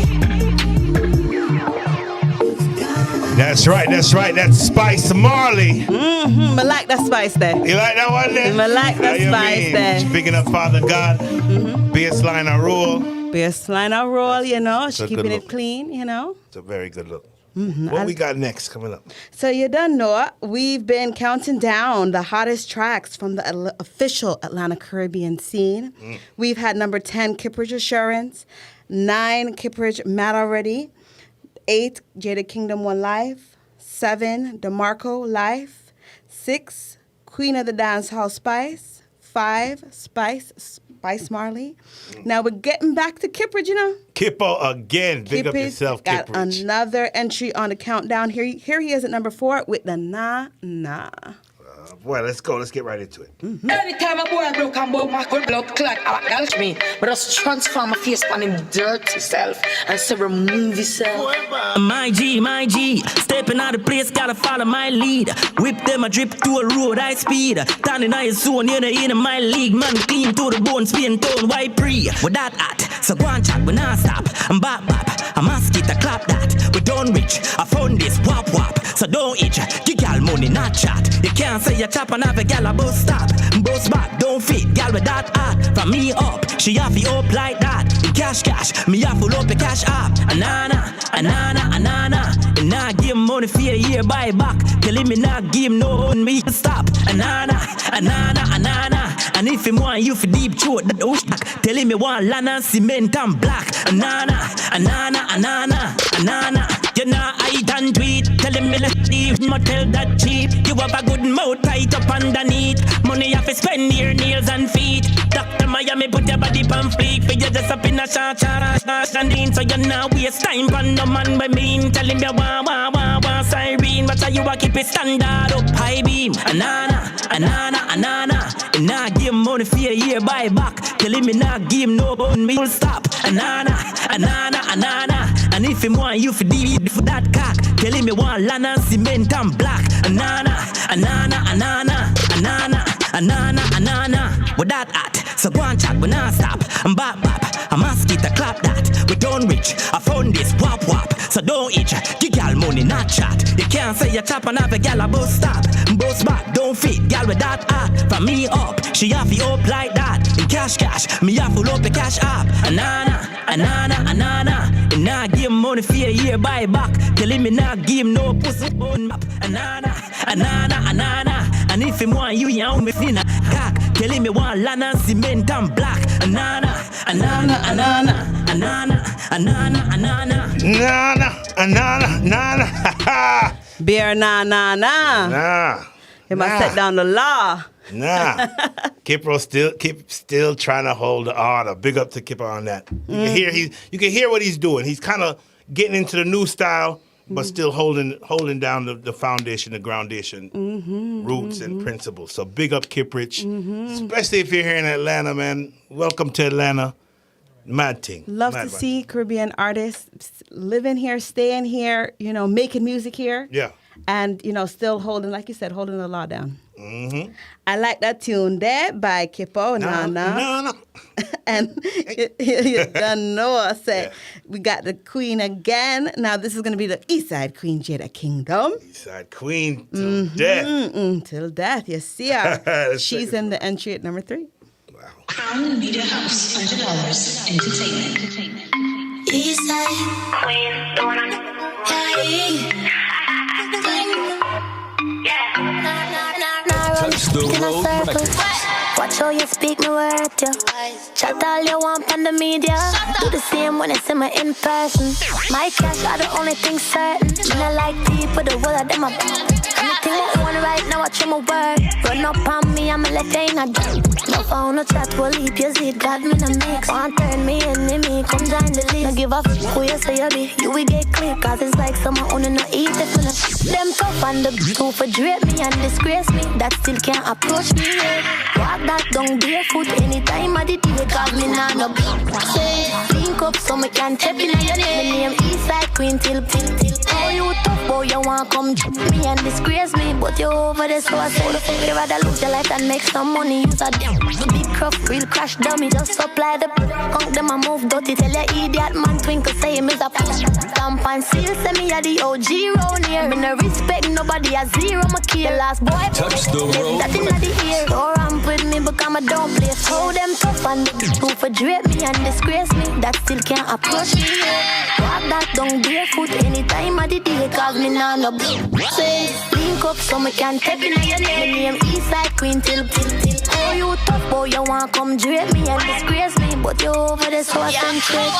That's right. That's Spice Marley. I like that spice there. You like that one there? I like that spice there. She's picking up Father God. Baseline and roll. Baseline and roll, you know. It's She's a good keeping it look. clean, you know. It's a very good look. What we got next coming up? So you don't know, we've been counting down the hottest tracks from the official Atlanta Caribbean scene. We've had number 10, Kippridge Assurance, 9, Kippridge Mad Already, 8, Jada Kingdom One Life, 7, DeMarco Life, 6, Queen of the Dance Hall Spice, 5, Spice Marley. Now we're getting back to Kippridge, you know. Kippo again. Big up yourself, got Kippridge. another entry on the countdown. Here he is at number 4 with the Nah Nah. Boy, let's go. Let's get right into it. Anytime a boy broke and bout my good blood clot, acknowledge me. But just transform my face on him dirty self and say remove yourself. My G, stepping out of place, gotta follow my lead. Whip them a drip to a road high speed. Standing in his zone, you're in my league. Man clean to the bone, spin tone, white pre. With that at, so go and chat, we not stop. I'm bop, I'm ask it, I clap that. We done rich, I found this wap, so don't itch. You gal money, not chat. You can't say you chop and have a gal a bus stop. Bus back, don't fit, gal with that at. From me up, she have you up like that. In cash, me have full up the cash up. Anana. And now give money for a year buy back. Telling me not give no on me stop. Anana. And if him want you for deep throat, that back. Telling me want land and cement and black. Anana. You know I done tweet. Telling me let's leave, motel that cheap. You have a good mouth tight up underneath. Money you have to spend your nails and feet. Dr. Miami put your body on fleek. For you just up in a short standing. So you now waste time on the man by mean. Telling me wah siren. But you a keep it standard up high beam. Anana. And now give money for a year buy back. Telling me not give no on me full stop. Anana. And if him want you for deep for that cock, telling me want land and cement and black. Anana. With that at, so go and chat, we not stop. I'm bop, I'm ask it, I clap that. We done rich, I found this wap, so don't itch. You gal money, not chat. You can't say you chop and have a gal a bus stop. Bus back, don't fit, gal with that at. From me up, she have you up like that. In cash, me have full up the cash up. Anana. And now give money for a year buy back. Telling me not give no pussy on map. Anana. And if him want you, you me finna cock. Telling me want land and cement and black. Anana. Beer nah. He must set down the law. Nah. Kipro still trying to hold the order. Big up to Kipro on that. You can hear what he's doing. He's kind of getting into the new style, but still holding down the foundation, the groundation, roots and principles. So big up Kippridge, especially if you're here in Atlanta, man. Welcome to Atlanta. Mad thing. Love to see Caribbean artists living here, staying here, making music here. Yeah. And, still holding, like you said, holding the law down. I like that tune there by Kippo, Nana. And you done know I said, we got the queen again. Now this is going to be the Eastside Queen, Jada Kingdom. Eastside Queen till death. Till death, you see her. She's in the entry at number 3. Crown Media House, $100 entertainment. Eastside Queen, Touch the road records. Watch how you speak my word, yo. Chat all you want on the media. Do the same when you see me in person. My cash are the only thing certain. And I like people, the world of them are anything I want right now, watch my word. Run up on me, I'ma let you in a no phone, no chat, will leap your seat. Got me in a mix. Want turn me enemy, come join the list. No give a f*** who you say you be. You will get clear, cause it's like someone only no eat it for them tough and the who for drape me and disgrace me. That still can't approach me yet. Walk that down barefoot anytime of the day, cause me nah no say, link up so me can tap in your name. Eastside Queen till. Oh, you tough, boy, you want come me and disgrace me. But you over there, so I say, you rather lose your life and make some money. Use a damn big cruff, real crash dummy. Just supply the punk them a move dirty. Tell your idiot man twinkle, say him is a stamp and seal. Say me a the OG round here. Me no respect nobody, a zero, my kill. Last boy, touch the road. That in the ear. So ramp with me, become a don't play. Throw them tough and who for drape me and disgrace me. That still can't approach me. Walk that down barefoot anytime of the day, cause me nah no say, link up so me can tap in your name. Eastside Queen till. Oh, you tough, boy, you want come drape me and disgrace me. But you over there, so I send straight.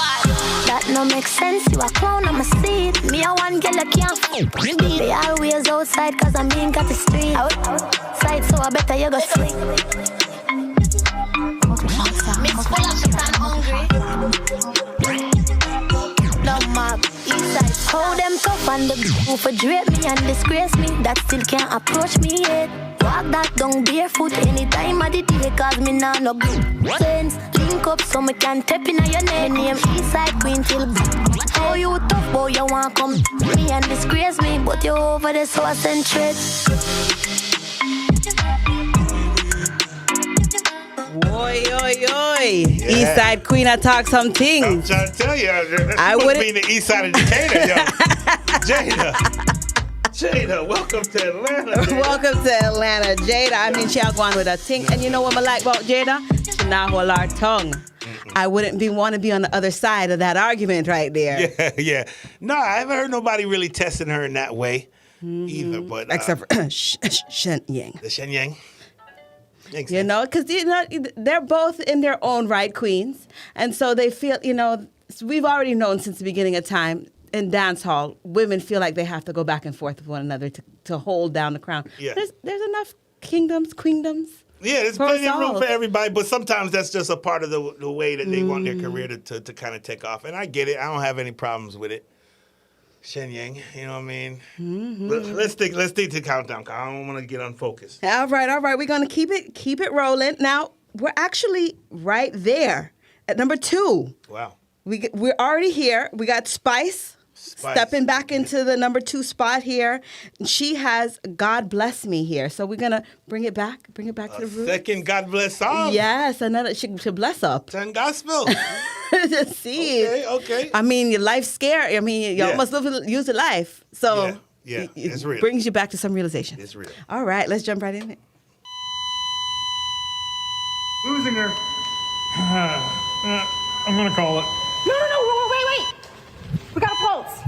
That no make sense, you a clown, I'm a seed. Me a one girl, I can't f*** They always outside, cause I'm in got the street. Outside, so I better you go sleep. Mix full of shit and hungry. No map, Eastside. Hold them tough and the who for drape me and disgrace me. That still can't approach me yet. Walk that down barefoot anytime of the day, cause me nah no sense. Link up so me can tap in your name. Eastside Queen till. Oh, you tough, boy, you want come me and disgrace me. But you over there, so I send threats. Oi, oi, oi. Yeah. Eastside Queen, I talk some things. I'm trying to tell you, I would be in the east side of Decatur, yo. Jada, welcome to Atlanta. Welcome to Atlanta. Jada, I mean, she'll go on with her thing. And you know what I like about Jada? She not hold our tongue. I wouldn't want to be on the other side of that argument right there. Yeah. No, I haven't heard nobody really testing her in that way either. But except for Shen Yang. The Shen Yang. You know, because they're both in their own right queens. And so they feel, we've already known since the beginning of time in dance hall, women feel like they have to go back and forth with one another to hold down the crown. Yeah. There's enough queendoms. Yeah, there's plenty of room for everybody, but sometimes that's just a part of the way that they want their career to kind of take off. And I get it. I don't have any problems with it. Shen Yang, you know what I mean? Mm-hmm. Let's stick to countdown, because I don't want to get unfocused. All right. We're going to keep it rolling. Now, we're actually right there at number 2. Wow. We're already here. We got Spice stepping back into the number 2 spot here. She has God Bless Me here. So we're going to bring it back to the roots. Second God Bless song. Yes, another, she bless up. 10 gospel. See. Okay. I mean, your life's scary. I mean, you almost use your life. So it's real. It brings you back to some realization. It's real. All right, let's jump right in it. Losing her. I'm going to call it. No, wait. We got a pulse.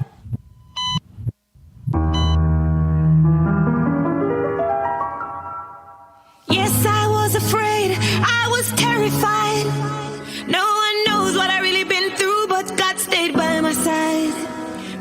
Yes, I was afraid, I was terrified. No one knows what I really been through, but God stayed by my side.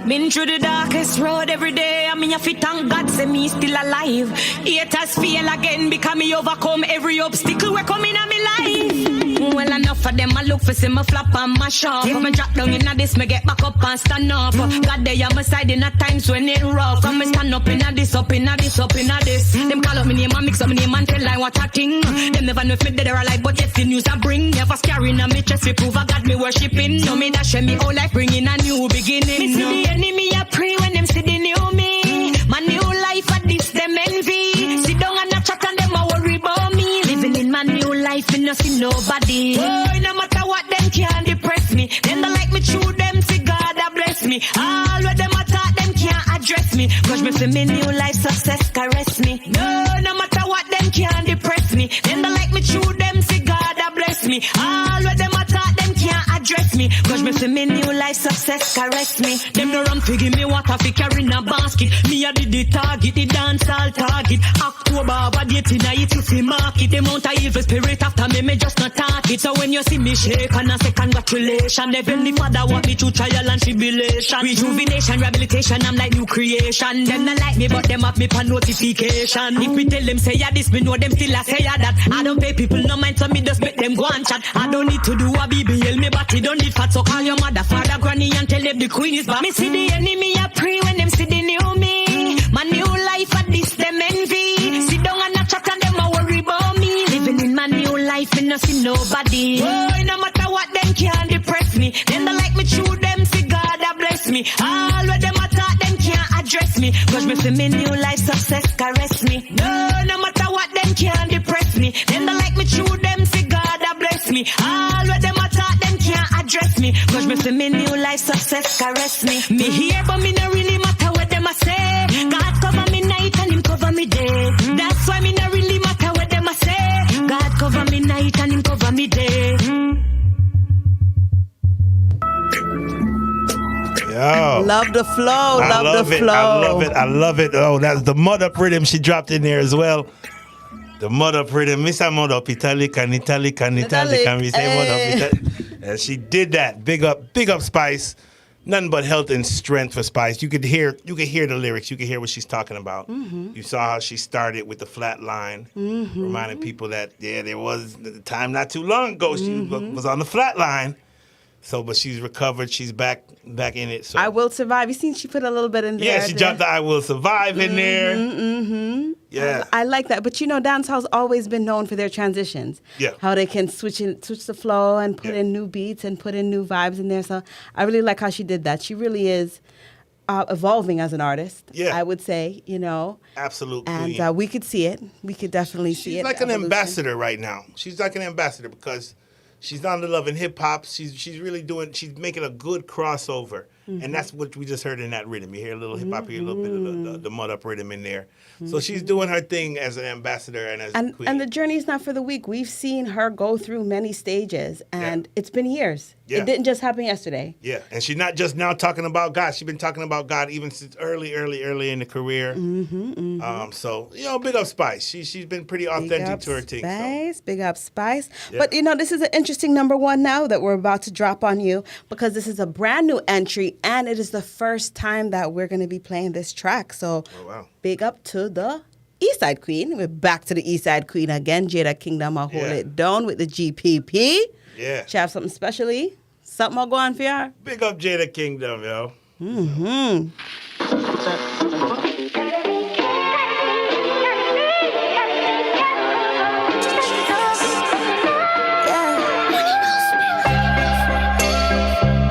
Been through the darkest road every day. I mean, if you thank God, say me still alive. Haters feel again because me overcome every obstacle we're coming at me life. Well, enough of them, I look for see me flop and mash up. If me drop down in this, me get back up and stand up. God, they on my side in the times when it rough. Come me stand up in this. Them call up me name and mix up me name and tell like what I think. Them never know if me dead or alive, but yes, the news I bring. Never scaring on me chest, we prove I got me worshipping. No me dash me whole life, bringing a new beginning. Me see the enemy, I pray when them see the new me. My new life at this, them envy. Sit down and a chat and them a worry about me. Living in my new life and not see nobody. Oh, no matter what, them can't depress me. Them don't like me true, them see God a bless me. All what them attack, them can't address me. Cause me feel me new life success caress me. No matter what, them can't depress me. Them don't like me true, them see God a bless me. All what them attack, them can't address me. address me. Cause me feel me new life success caress me. Them no run fi give me water fi carry in a basket. Me a did the target, the dance all target. October, what date in a it to fi market. The mount a evil spirit after me just not target. So when you see me shake and I say congratulations. Heavenly Father want me to trial and tribulation. Rejuvenation, rehabilitation, I'm like new creation. Them not like me but them have me for notification. If me tell them say ya this, me know them still a say ya that. I don't pay people no mind so me just make them go and chat. I don't need to do a BBL, me body don't need fat. So call your mother, father, granny and tell them the queen is back. Me see the enemy a pray when them see the new me. My new life at this them envy. Sit down and a chat and them a worry about me. Living in my new life, me no see nobody. Oh, no matter what them can't depress me. Them don't like me through them, see God a bless me. All where them attack, them can't address me. Cause me feel me new life success caress me. No matter what them can't depress me. Them don't like me through them, see God a bless me. All where them attack, them can't address me. Cause me feel me new life success caress me. Me here but me no really matter what them a say. God cover me night and him cover me day. That's why me no really matter what them a say. God cover me night and him cover me day. Yo. Love the flow. I Love the it. flow. I love it. I love it. Oh, that's the mud up rhythm she dropped in there as well. The mud up rhythm. Miss a mud up Italican. We say mud up Italican. And she did that. Big up Spice. Nothing but health and strength for Spice. You could hear the lyrics. You could hear what she's talking about. Mm-hmm. You saw how she started with the flat line, reminding people that there was a time not too long ago she was on the flat line. So, but she's recovered. She's back in it. So I Will Survive. You seen she put a little bit in there. yeah, she dropped the I Will Survive in there. Mm-hmm. Yeah. I like that. But you know, dancehall's always been known for their transitions. Yeah. How they can switch the flow and put in new beats and put in new vibes in there. So I really like how she did that. She really is evolving as an artist. Yeah. I would say, you know. Absolutely. And we could see it. We could definitely see it. She's like an ambassador right now. She's like an ambassador because she's on the Love and Hip Hop. She's really she's making a good crossover. And that's what we just heard in that rhythm. You hear a little hip hop, you hear a little bit of the mud up rhythm in there. So she's doing her thing as an ambassador and as a queen. And the journey is not for the weak. We've seen her go through many stages, and it's been years. Yeah. It didn't just happen yesterday. Yeah, and she's not just now talking about God. She's been talking about God even since early in the career. So, you know, big up Spice. She's been pretty authentic to her thing. Spice, big up Spice. Yeah. But, you know, this is an interesting number one now that we're about to drop on you because this is a brand new entry, and it is the first time that we're going to be playing this track. So, big up to the Eastside Queen. We're back to the Eastside Queen again. Jada Kingdom, I'll hold it down with the GPP. Yeah. She have something specially? Something I'll go on for you? Big up Jada Kingdom, yo.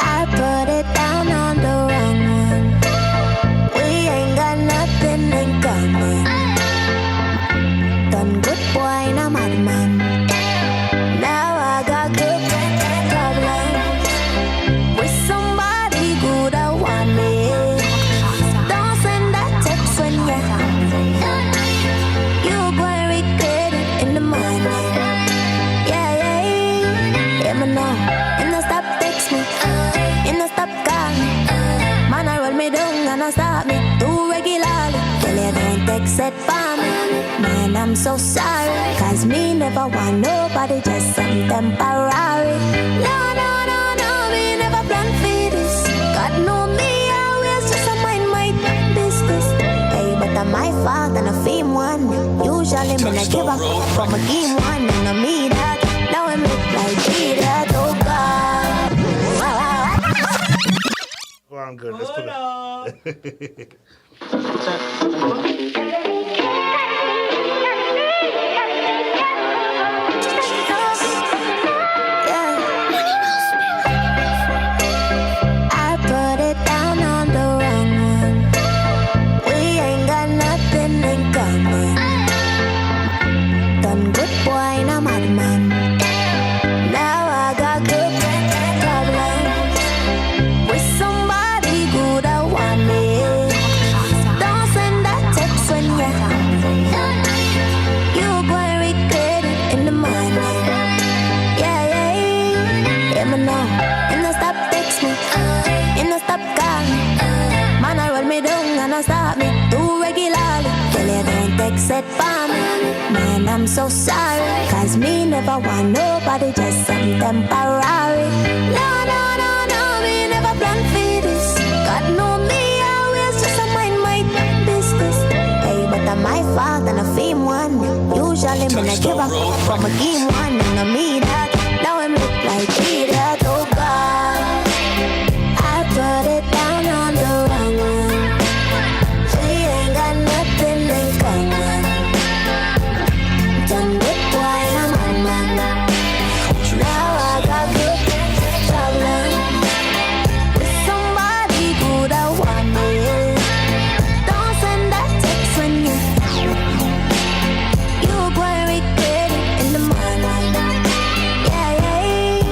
I put it down on the wrong one. We ain't got nothing in common. Done good boy, and I'm mad man. Now I got good problems with somebody good I want me. Don't send that text when you go and regret it in the morning. Yeah, me know. And no stop text me, and no stop call me. Man, I roll me down and I stop me too regularly. Tell you don't text it for me. Man, I'm so sorry, cause me never want nobody, just some temporary. No, me never plan for this. God know me, always just a mind my business. Hey, but I'm my fault and I fame one. Usually when I give up from a game one, and I mean that. Now I look like me that, oh God. Well, I'm good. Let's put it. I put it down on the wrong one. We ain't got nothing in common. Done good boy, and I'm mad man. Now I got good problems with somebody good I want me. Don't send that text when you so sorry. Cause me never want nobody, just some temporary. No, no, no, no, me never plan for this. God know me, always just a mind my business. Hey, but I'm my fault and I fame one. Usually when I give up from a game one, and I mean that. Now I'm look like idiot, oh God. I put it down on the wrong one. We ain't got nothing in common. Done with why I'm on man. Now I got good problem with somebody good I want me. Don't send that text when you go and regret it in the morning. Yeah, yeah.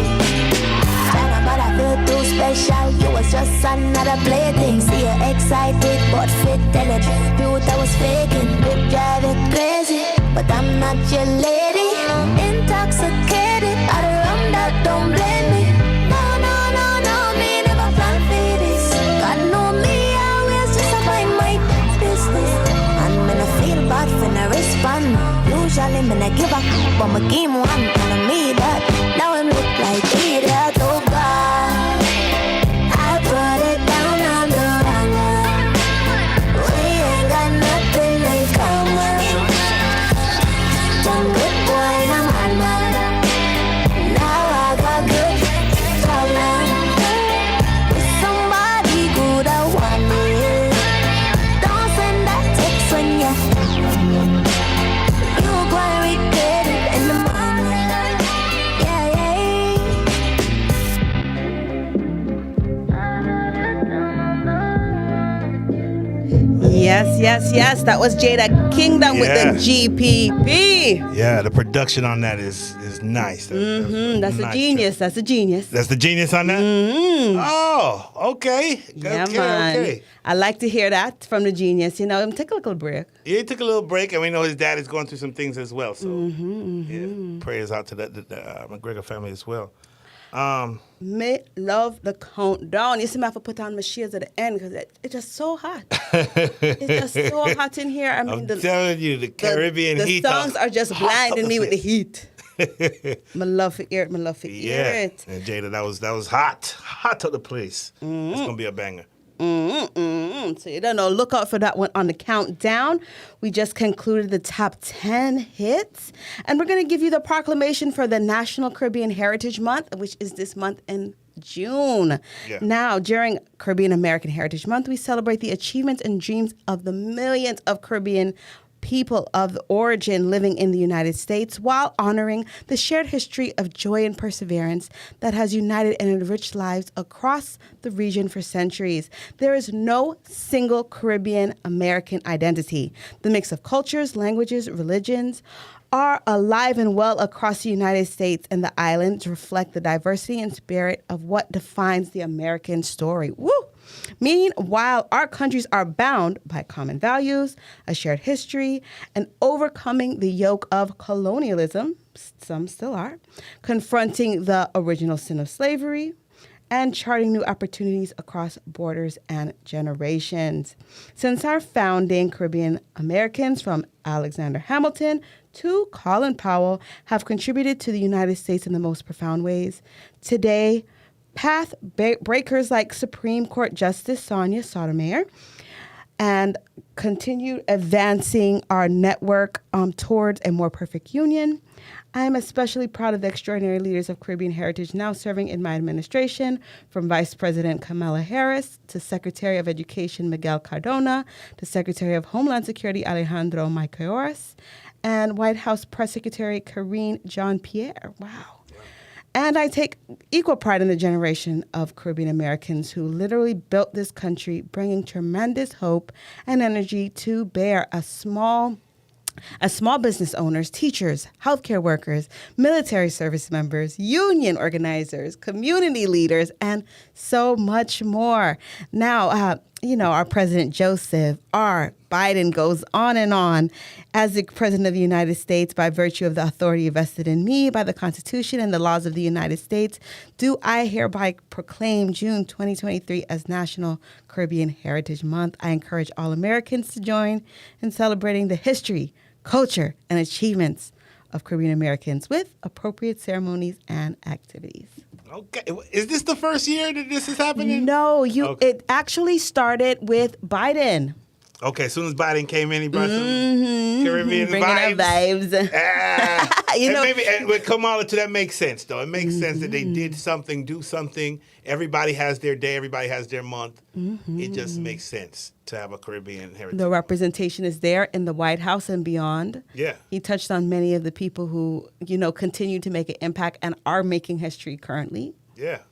But I feel too special. You was just another plaything. See you excited, but fit energy. Truth I was faking, would drive you crazy. But I'm not your lady. Intoxicated, by the rum that don't blame me. No, no, no, no, me never plan for this. God know me, always just a mind my business. And when I feel bad, when I respond, usually when I give up, but my game one, and I mean that. Now I'm look like idiot, oh God. I put it down on the wrong one. We ain't got nothing in common. Done with boy, I'm on man. Now I got good problem with somebody good I want me. Don't send that text when you go and regret it in the morning. Yeah, Yes, yes, yes. That was Jada Kingdom with the GPP. Yeah, the production on that is nice. That's nice. a genius. That's a genius. That's the genius on that? Oh, okay. Yeah, okay, man. okay. I like to hear that from the genius. You know, take a little break. Yeah, he took a little break, and we know his dad is going through some things as well. So, yeah, prayers out to the McGregor family as well. Me love the countdown. You see me have to put on my shades at the end because it's just so hot. It's just so hot in here. I mean, I'm telling you, the Caribbean heat. The songs are just blinding me with the heat. My love for ear, my love for ear it. And Jada, that was hot to the place. It's gonna be a banger. So you don't know, look out for that one on the countdown. We just concluded the top 10 hits, and we're going to give you the proclamation for the National Caribbean Heritage Month, which is this month in June. Yeah. Now, during Caribbean American Heritage Month, we celebrate the achievements and dreams of the millions of Caribbean people of origin living in the United States while honoring the shared history of joy and perseverance that has united and enriched lives across the region for centuries. There is no single Caribbean American identity. The mix of cultures, languages, religions are alive and well across the United States, and the islands reflect the diversity and spirit of what defines the American story. Woo! Meanwhile, our countries are bound by common values, a shared history, and overcoming the yoke of colonialism, some still are, confronting the original sin of slavery, and charting new opportunities across borders and generations. Since our founding, Caribbean Americans from Alexander Hamilton to Colin Powell have contributed to the United States in the most profound ways. Today, path breakers like Supreme Court Justice Sonia Sotomayor and continue advancing our network towards a more perfect union. I am especially proud of the extraordinary leaders of Caribbean heritage now serving in my administration, from Vice President Kamala Harris to Secretary of Education Miguel Cardona to Secretary of Homeland Security Alejandro Mayorkas and White House Press Secretary Karine Jean-Pierre. Wow. And I take equal pride in the generation of Caribbean Americans who literally built this country, bringing tremendous hope and energy to bear as small business owners, teachers, healthcare workers, military service members, union organizers, community leaders, and so much more. Now, our President Joseph R. Biden goes on and on as the President of the United States by virtue of the authority vested in me by the Constitution and the laws of the United States. Do I hereby proclaim June 2023 as National Caribbean Heritage Month. I encourage all Americans to join in celebrating the history, culture, and achievements of Caribbean Americans with appropriate ceremonies and activities. Okay. Is this the first year that this is happening? No, it actually started with Biden. Okay, as soon as Biden came in, he brought some Caribbean Bringing vibes. our vibes. And with Kamala too, that makes sense though. It makes sense that they did something, do something. Everybody has their day, everybody has their month. It just makes sense to have a Caribbean heritage. The representation is there in the White House and beyond. Yeah. He touched on many of the people who, continue to make an impact and are making history currently. Yeah.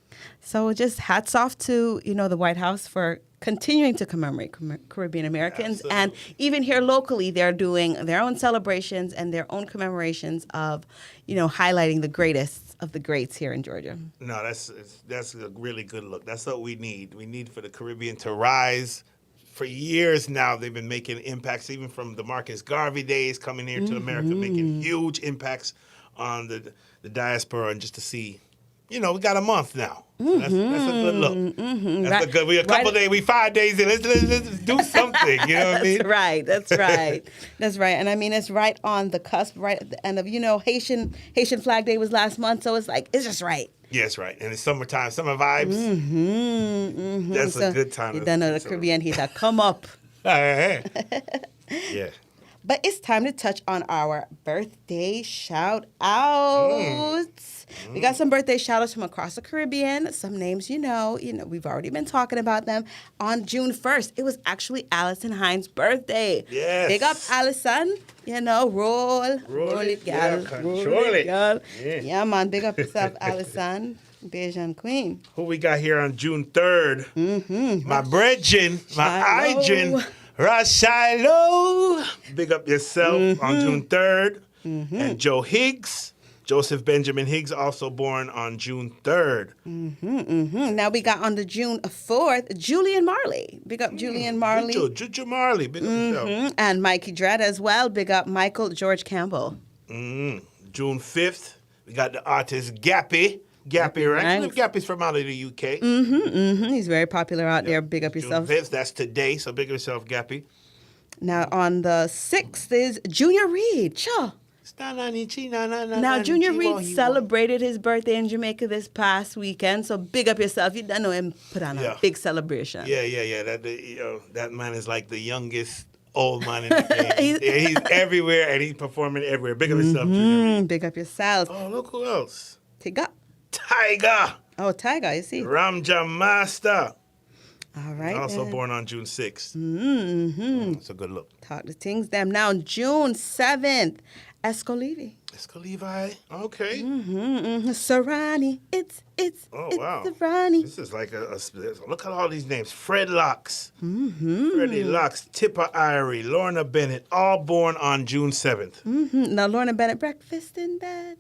So just hats off to, the White House for continuing to commemorate Caribbean Americans. Absolutely. And even here locally, they're doing their own celebrations and their own commemorations of, highlighting the greatest of the greats here in Georgia. No, that's a really good look. That's what we need. We need for the Caribbean to rise. For years now, they've been making impacts, even from the Marcus Garvey days, coming here to America, making huge impacts on the diaspora, and just to see, we got a month now. That's a good look. That's a good. We a couple days. We 5 days in. Let's do something. You know what I mean? That's right. That's right. That's right. And I mean, it's right on the cusp, right at the end of Haitian Flag Day was last month, so it's just right. Yes, right. And it's summertime, summer vibes. That's a good time. You don't know the Caribbean heat that come up. Yeah. But it's time to touch on our birthday shout outs. We got some birthday shout outs from across the Caribbean. Some names we've already been talking about them. On June 1st, it was actually Allison Hines' birthday. Yes. Big up Allison. Roll it, gal. Control it. Gal. Yeah. Yeah, man. Big up yourself, Allison. Bajan Queen. Who we got here on June 3rd? My brethren, my Ijin. Rashilo. Big up yourself on June 3rd. And Joe Higgs. Joseph Benjamin Higgs, also born on June 3rd. Now we got on the June 4th, Julian Marley. Big up Julian Marley. Juju Marley. Big up yourself. And Mikey Dredd as well. Big up Michael George Campbell. June 5th, we got the artist Gappy. Gappy, right? Gappy's from out of the UK. He's very popular out there. Big up yourself. June 5th, that's today, so big up yourself, Gappy. Now on the 6th is Junior Reid. Sure. Now, Junior Reid celebrated his birthday in Jamaica this past weekend, so big up yourself. You don't know him put on a big celebration. Yeah. That man is like the youngest old man in the game. He's everywhere, and he's performing everywhere. Big up yourself, Junior Reid. Big up yourself. Oh, look who else. Tiger. Oh, Tiger, you see. Ramja Master. All right. Also born on June 6th. It's a good look. Talk the things them. Now, June 7th, Esco Levy. Esco Levi. Okay. Sarani. It's wow. Sarani. This is like look at all these names. Fred Locks. Freddie Locks. Tipper Irie. Lorna Bennett. All born on June 7th. Now, Lorna Bennett, breakfast in bed.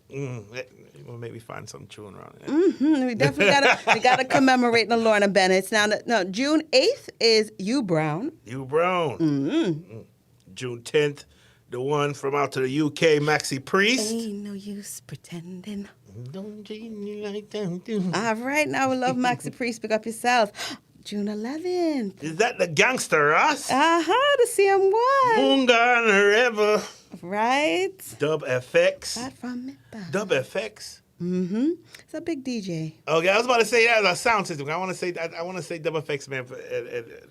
We'll maybe find some tune around it. We definitely gotta commemorate the Lorna Bennetts. Now, June 8th is Hugh Brown. June 10th, the one from out to the UK, Maxi Priest. Ain't no use pretending. All right, now we love Maxi Priest. Pick up yourself. June 11th. Is that the Gangster Ross? The CM1. Moonga and Forever. Right. Dub FX. Dub FX. It's a big DJ. Okay, I was about to say that as a sound system. I want to say Dub FX, man,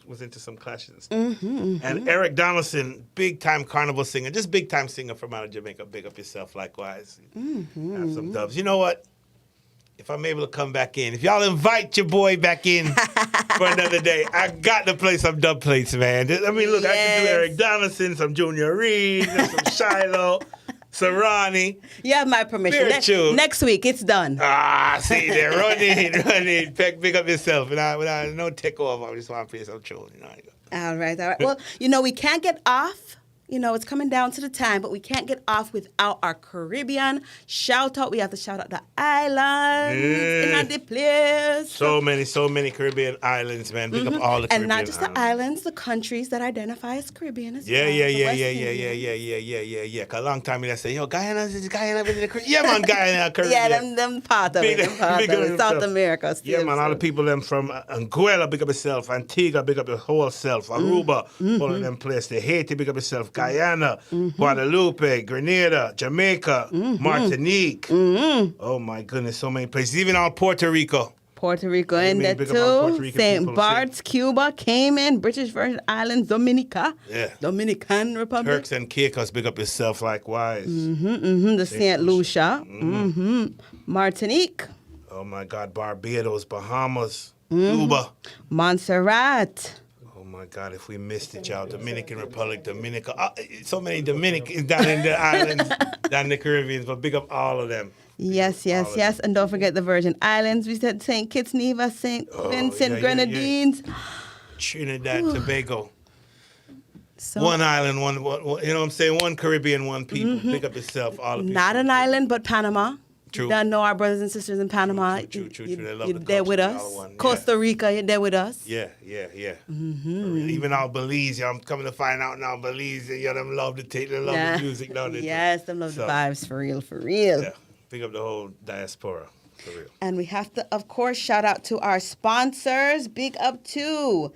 was into some clashes. And Eric Donaldson, big time carnival singer, just big time singer from out of Jamaica. Big up yourself, likewise. Have some dubs. You know what? If I'm able to come back in, if y'all invite your boy back in for another day, I got to play some dub plates, man. I mean, look, I can do Eric Donaldson, some Junior Reid, some Shiloh, Sarani. You have my permission. Next week, it's done. See there. Run in. Pick up yourself. Without no take off, I just want to play some tune. All right. Well, we can't get off. It's coming down to the time, but we can't get off without our Caribbean shout out. We have to shout out the islands in at the place. So many Caribbean islands, man. Big up all the Caribbean And not just the islands. islands, the countries that identify as Caribbean as Yeah. well. the West Indies. Cause a long time I say, yo, Guyana is Guyana within the Caribbean. Yeah, man, Guyana, Caribbean. Yeah, them part of it. Them part big of up it. South themselves. America still. Yeah, man, all the people them from Anguilla, big up yourself. Antigua, big up your whole self. Aruba, all of them places. Haiti, big up yourself. Guyana, Guadalupe, Grenada, Jamaica, Martinique. Oh my goodness, so many places. Even on Puerto Rico. Puerto Rico in there big up all Puerto too. Rican St. people, Bart's, Cuba, Cayman, British Virgin Islands, Dominica, Yeah. Dominican Republic. Turks and Caicos, big up yourself likewise. The St. Lucia, Martinique, Oh my God, Barbados, Bahamas, Cuba. Montserrat. Oh my God, if we missed it, y'all. Dominican Republic, Dominica. So many Dominicans down in the islands, down in the Caribbean, but big up all of them. Yes. And don't forget the Virgin Islands. We said St. Kitts, Nevis, St. Vincent, Grenadines. Trinidad, Tobago. So, One island, one, you know what I'm saying? One Caribbean, one people. Pick up yourself, all the people. not an island, but Panama. True. You don't know our brothers and sisters in Panama. True. They love You're the there with culture, us. all one. Yeah. Costa Rica, you're there with us. Yeah. Even out Belize, I'm coming to find out now, Belize, them love the music, don't they? Yes, them love the So, vibes, for real. Yeah, pick up the whole diaspora, for real. And we have to, of course, shout out to our sponsors. Big up to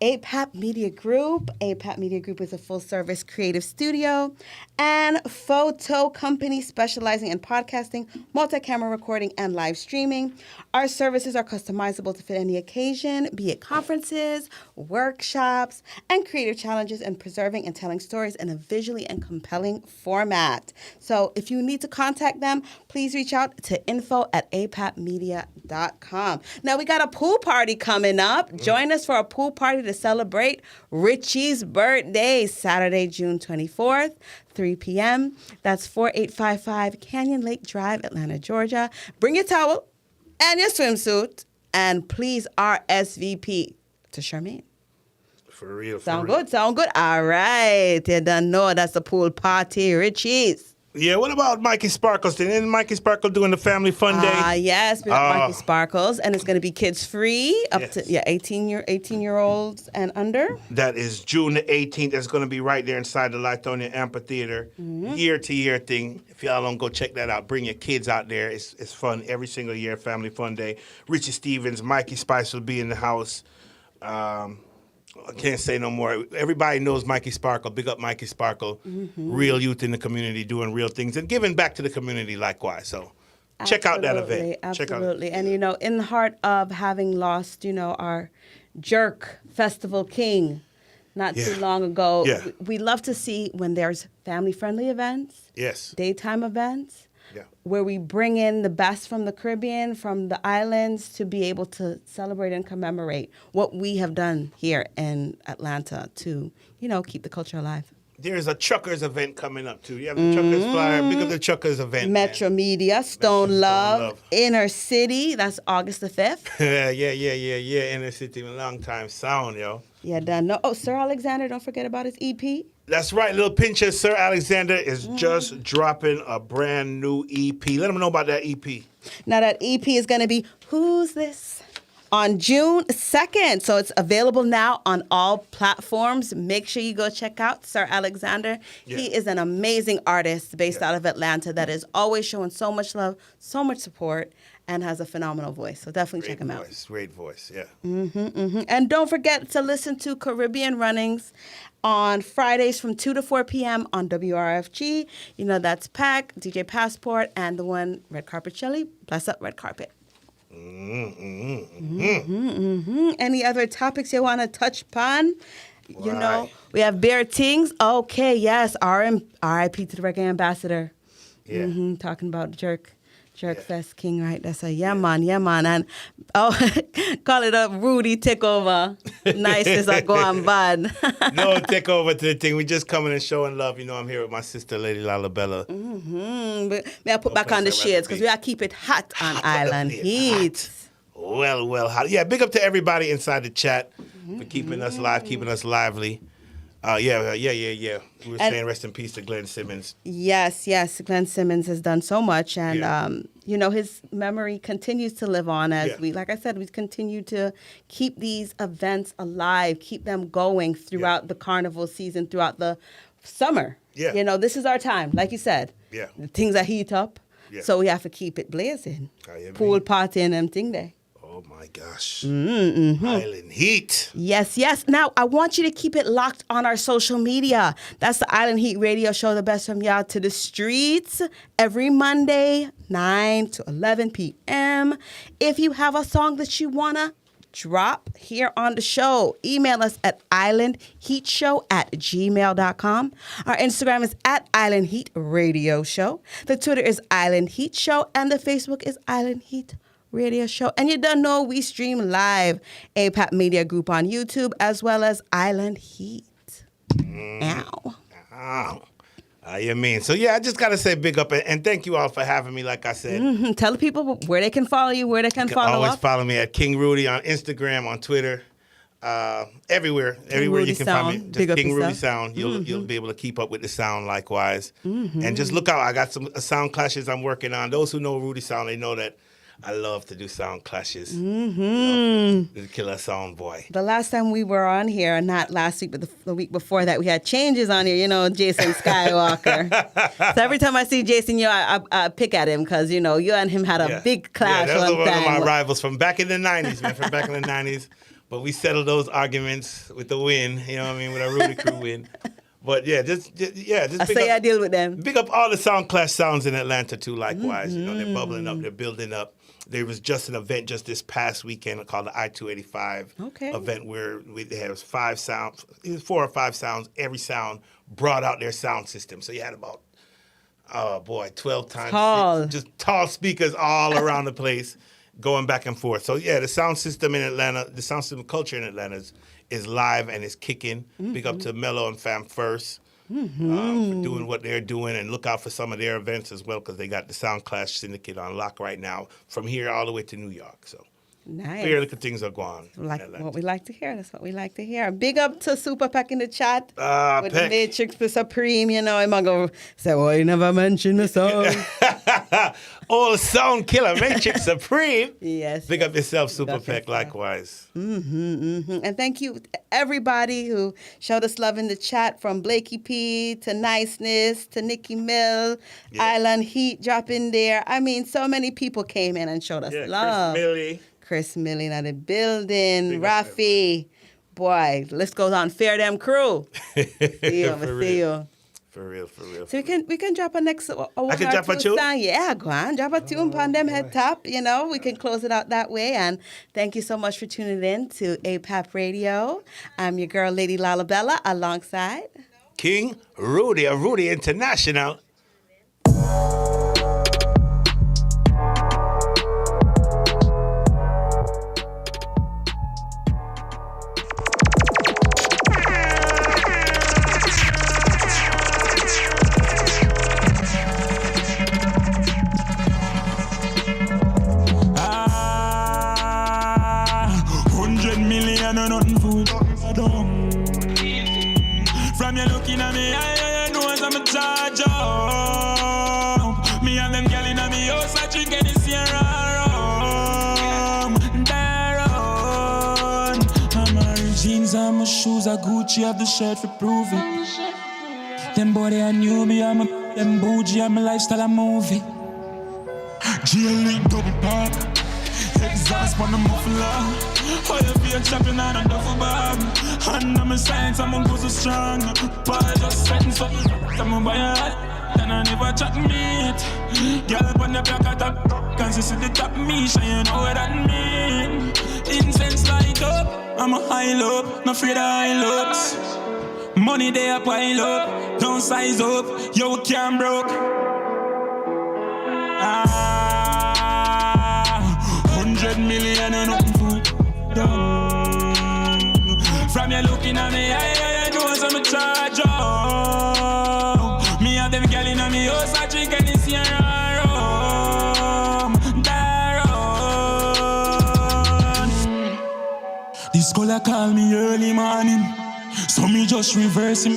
APAP Media Group. APAP Media Group is a full-service creative studio and photo company specializing in podcasting, multi-camera recording, and live streaming. Our services are customizable to fit any occasion, be it conferences, workshops, and creative challenges in preserving and telling stories in a visually and compelling format. So if you need to contact them, please reach out to info@apapmedia.com. Now, we got a pool party coming up. Join us for a pool party to celebrate Richie's birthday, Saturday, June 24th, 3 p.m. That's 4855 Canyon Lake Drive, Atlanta, Georgia. Bring your towel and your swimsuit, and please RSVP to Charmaine. For real. Sound good? All right. You don't know that's the pool party, Richie's. Yeah, what about Mikey Sparkles? Isn't Mikey Sparkle doing the Family Fun Day? Yes, we got Mikey Sparkles, and it's going to be kids free up to 18-year-olds and under. That is June the 18th. That's going to be right there inside the Lithonia Amphitheater. Year-to-year thing. If y'all don't go check that out, bring your kids out there. It's fun every single year, Family Fun Day. Richie Stevens, Mikey Spice will be in the house. I can't say no more. Everybody knows Mikey Sparkle. Big up Mikey Sparkle. Real youth in the community doing real things and giving back to the community likewise. So check out that event. Absolutely. And, in the heart of having lost, our Jerk Festival King not too long ago, we love to see when there's family-friendly events, daytime events, where we bring in the best from the Caribbean, from the islands, to be able to celebrate and commemorate what we have done here in Atlanta to, keep the culture alive. There's a Truckers event coming up, too. You have the Truckers flyer. Big up the Truckers event. Metro Media, Stone Love, Inner City. That's August the 5th. Yeah. Inner City, a long time sound, yo. Yeah, done. No. Oh, Sir Alexander, don't forget about his EP. That's right, Little Pincher. Sir Alexander is just dropping a brand new EP. Let them know about that EP. Now, that EP is going to be Who's This? On June 2nd. So it's available now on all platforms. Make sure you go check out Sir Alexander. Yeah. He is an amazing artist based out of Atlanta that is always showing so much love, so much support, and has a phenomenal voice. So definitely check him out. Great voice, yeah. And don't forget to listen to Caribbean Runnings on Fridays from 2 to 4 p.m. on WRFG. That's Pac, DJ Passport, and the one Red Carpet Shelly. Bless up, Red Carpet. Any other topics you want to touch upon? We have Bear Tings. Okay, yes. R.I.P. to the reggae ambassador. Yeah. Talking about Jerk Fest King, right? That's a man. And call it a Rudy takeover. Nice as I go on bad. No takeover to the thing. We just coming and showing love. I'm here with my sister, Lady Lalabella. But may I put back on the shades because we gotta keep it hot on Island Heat. Well, hot. Yeah, big up to everybody inside the chat for keeping us live, keeping us lively. Yeah. We were saying rest in peace to Glenn Simmons. Yes. Glenn Simmons has done so much, and his memory continues to live on as we continue to keep these events alive, keep them going throughout the carnival season, throughout the summer. Yeah. This is our time, like you said. Yeah. The things that heat up, so we have to keep it blazing. Pool party and them thing there. Oh my gosh. Mm-hmm. Island Heat. Yes. Now, I want you to keep it locked on our social media. That's the Island Heat Radio Show, the best from y'all to the streets, every Monday, 9 to 11 p.m. If you have a song that you want to drop here on the show, email us at islandheatshow@gmail.com. Our Instagram is at Island Heat Radio Show. The Twitter is Island Heat Show, and the Facebook is Island Heat Radio Show. And you don't know, we stream live APAP Media Group on YouTube as well as Island Heat. Ow. You mean? So I just got to say big up and thank you all for having me, like I said. Mm-hmm. Tell the people where they can follow you, where they can follow always up. Follow me at King Rudy on Instagram, on Twitter, everywhere Rudy you can Sound. find me. Just Big up King Rudy yourself. Sound. You'll be able to keep up with the sound likewise. Mm-hmm. And just look out. I got some sound clashes I'm working on. Those who know Rudy Sound, they know that I love to do sound clashes. Mm-hmm. The killer sound boy. The last time we were on here, not last week, but the week before that, we had changes on here, Jason Skywalker. So every time I see Jason, I pick at him because, you and him had a big clash that was one one time. of my rivals from back in the 90s, man, But we settled those arguments with the win, with a Rudy Crew win. But just I deal with them. Big up all the Sound Clash sounds in Atlanta too, likewise. They're bubbling up, they're building up. There was just an event just this past weekend called the I-285 event where they had 5 sounds, 4 or 5 sounds. Every sound brought out their sound system. So you had about, 12 times. Just tall speakers all around the place going back and forth. So the sound system in Atlanta, the sound system culture in Atlanta is live and is kicking. Big up to Mello and Fam First. For doing what they're doing, and look out for some of their events as well because they got the Sound Clash Syndicate on lock right now from here all the way to New York. So nice. Fairly good things are going. What we like to hear. That's what we like to hear. Big up to Super Pack in the chat with Peck. the Matrix the Supreme. I'm going to say, well, you never mentioned the song. Old sound killer, Matrix Supreme. Yes. Big up yourself, Super Peck, likewise. And thank you, everybody who showed us love in the chat, from Blakey P to Niceness to Nikki Mill, Island Heat drop in there. I mean, so many people came in and showed us love. Chris Millie in the building. Rafi. Boy, list goes on. Fair them crew. See you. For real. So we can drop a next I can drop a tune? song. Yeah, go on. Drop a tune upon them head top. We can close it out that way. And thank you so much for tuning in to APAP Radio. I'm your girl, Lady Lalabella, alongside King Rudy of Rudy International. From you looking at me, I know I'm a charge up. Me and them girl in me house, I drink any Sierra rum. Daron, I'm wearing jeans and my shoes are Gucci, have the shirt for prove it. Them boy they knew me, I'm a them bougie, I'm a lifestyle a movie. G-Elite double park, exhaust on the muffler. How you feel chopping on a duffel bag? And I'm a science, I'm a go so strong. But I just setting so I'm a buy a hat, then I never chat meat. Girl up on the back of top, can't you see the top me, so you know what that mean. Incense light up, I'm a high low, no afraid of high looks. Money they a pile up, don't size up, yo can't broke. 100 million and nothing food done. From you looking at me, I know I'm a charge up. Me and them girl in me house, I drink any Sierra rum. Daron. This caller call me early morning. So me just reverse him.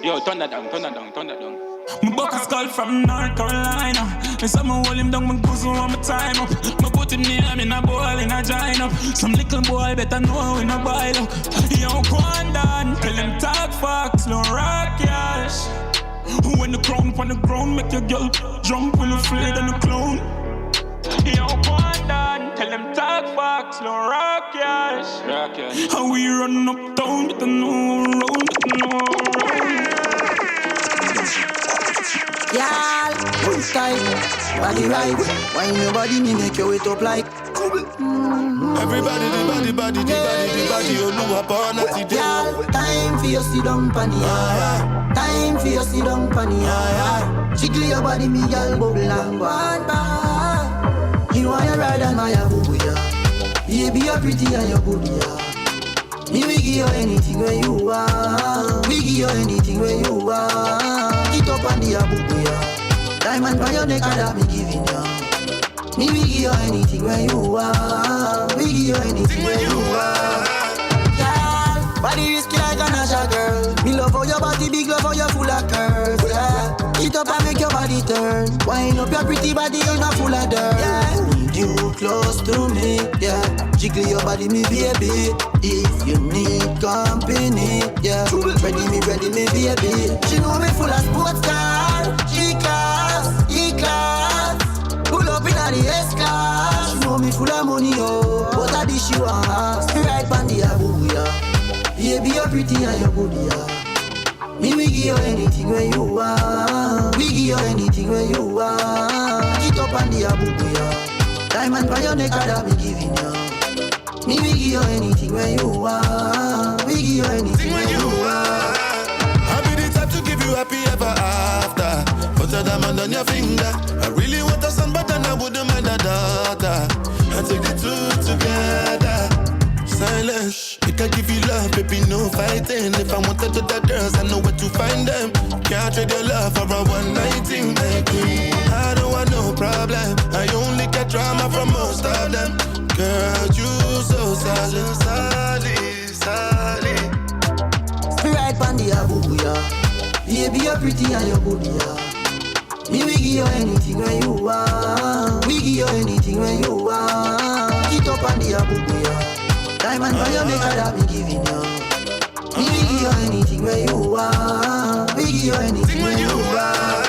Yo, turn that down, turn that down, turn that down. My buck a skull from North Carolina. Me say me hold him down, me goose on my time up. Me put him near me in a bowl in a giant up. Some little boy better know we no buy luck. Yo, Quandan, tell him talk facts, no rock cash. When the crown on the ground, make your girl jump when you fled and the clown. Yo, Quandan, tell him talk facts, no rock cash. Rock cash. How we run up town, better know round, better know round. Y'all, full style, body right. Wine your body, me make your weight up like. Everybody, the body, you know upon a today. Y'all, time for your sit down panny. Time for your sit down panny. Jiggle your body, me y'all bubble and one bar. You want your ride and my booyah. Baby, you're pretty and you're good, yeah. Me we give you anything where you want. We give you anything where you want. Get up on the booyah. Diamond by your neck and that me giving ya. Me we give you anything where you want. We give you anything where you want. Girl, body risky like a Nasha girl. Me love how your body big, love how you full of curves. Yeah, get up and make your body turn. Wind up your pretty body, you're not full of dirt. Yeah, you close to me. Yeah, jiggle your body, me baby. If you need company, yeah, ready me, baby. She know me full of sports car, G-class, E-class. Pull up in the S-class. She know me full of money, oh. What a dish you want? Right on the booyah. Baby, you're pretty and you're good, yeah. Me we give you anything where you want. We give you anything where you want. Get up on the booyah. Diamond by your neck, that me giving ya. Me we give you anything where you want. We give you anything where you want. I'll be the type to give you happy ever after. Put a diamond on your finger. I really want a son, but then I wouldn't mind a daughter. I take the two together. Silence, it can give you love, baby, no fighting. If I wanted to the girls, I know where to find them. Can't trade your love for a one-night thing, my queen. I don't want no problem. I only get drama from most of them. Girl, you so solid, solid, solid. Right on the booyah. Baby, you're pretty and you're good, yeah. Me we give you anything where you want. We give you anything where you want. Get up on the booyah. Diamond by your neck, that me giving ya. Me we give you anything where you want. We give you anything where you want.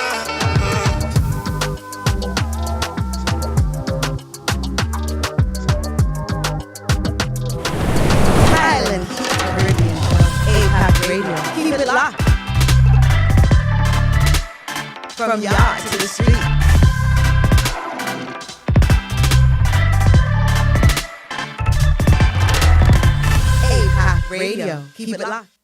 Highland Caribbean APAC Radio. Keep it locked. From yard to the street. APAC Radio. Keep it locked.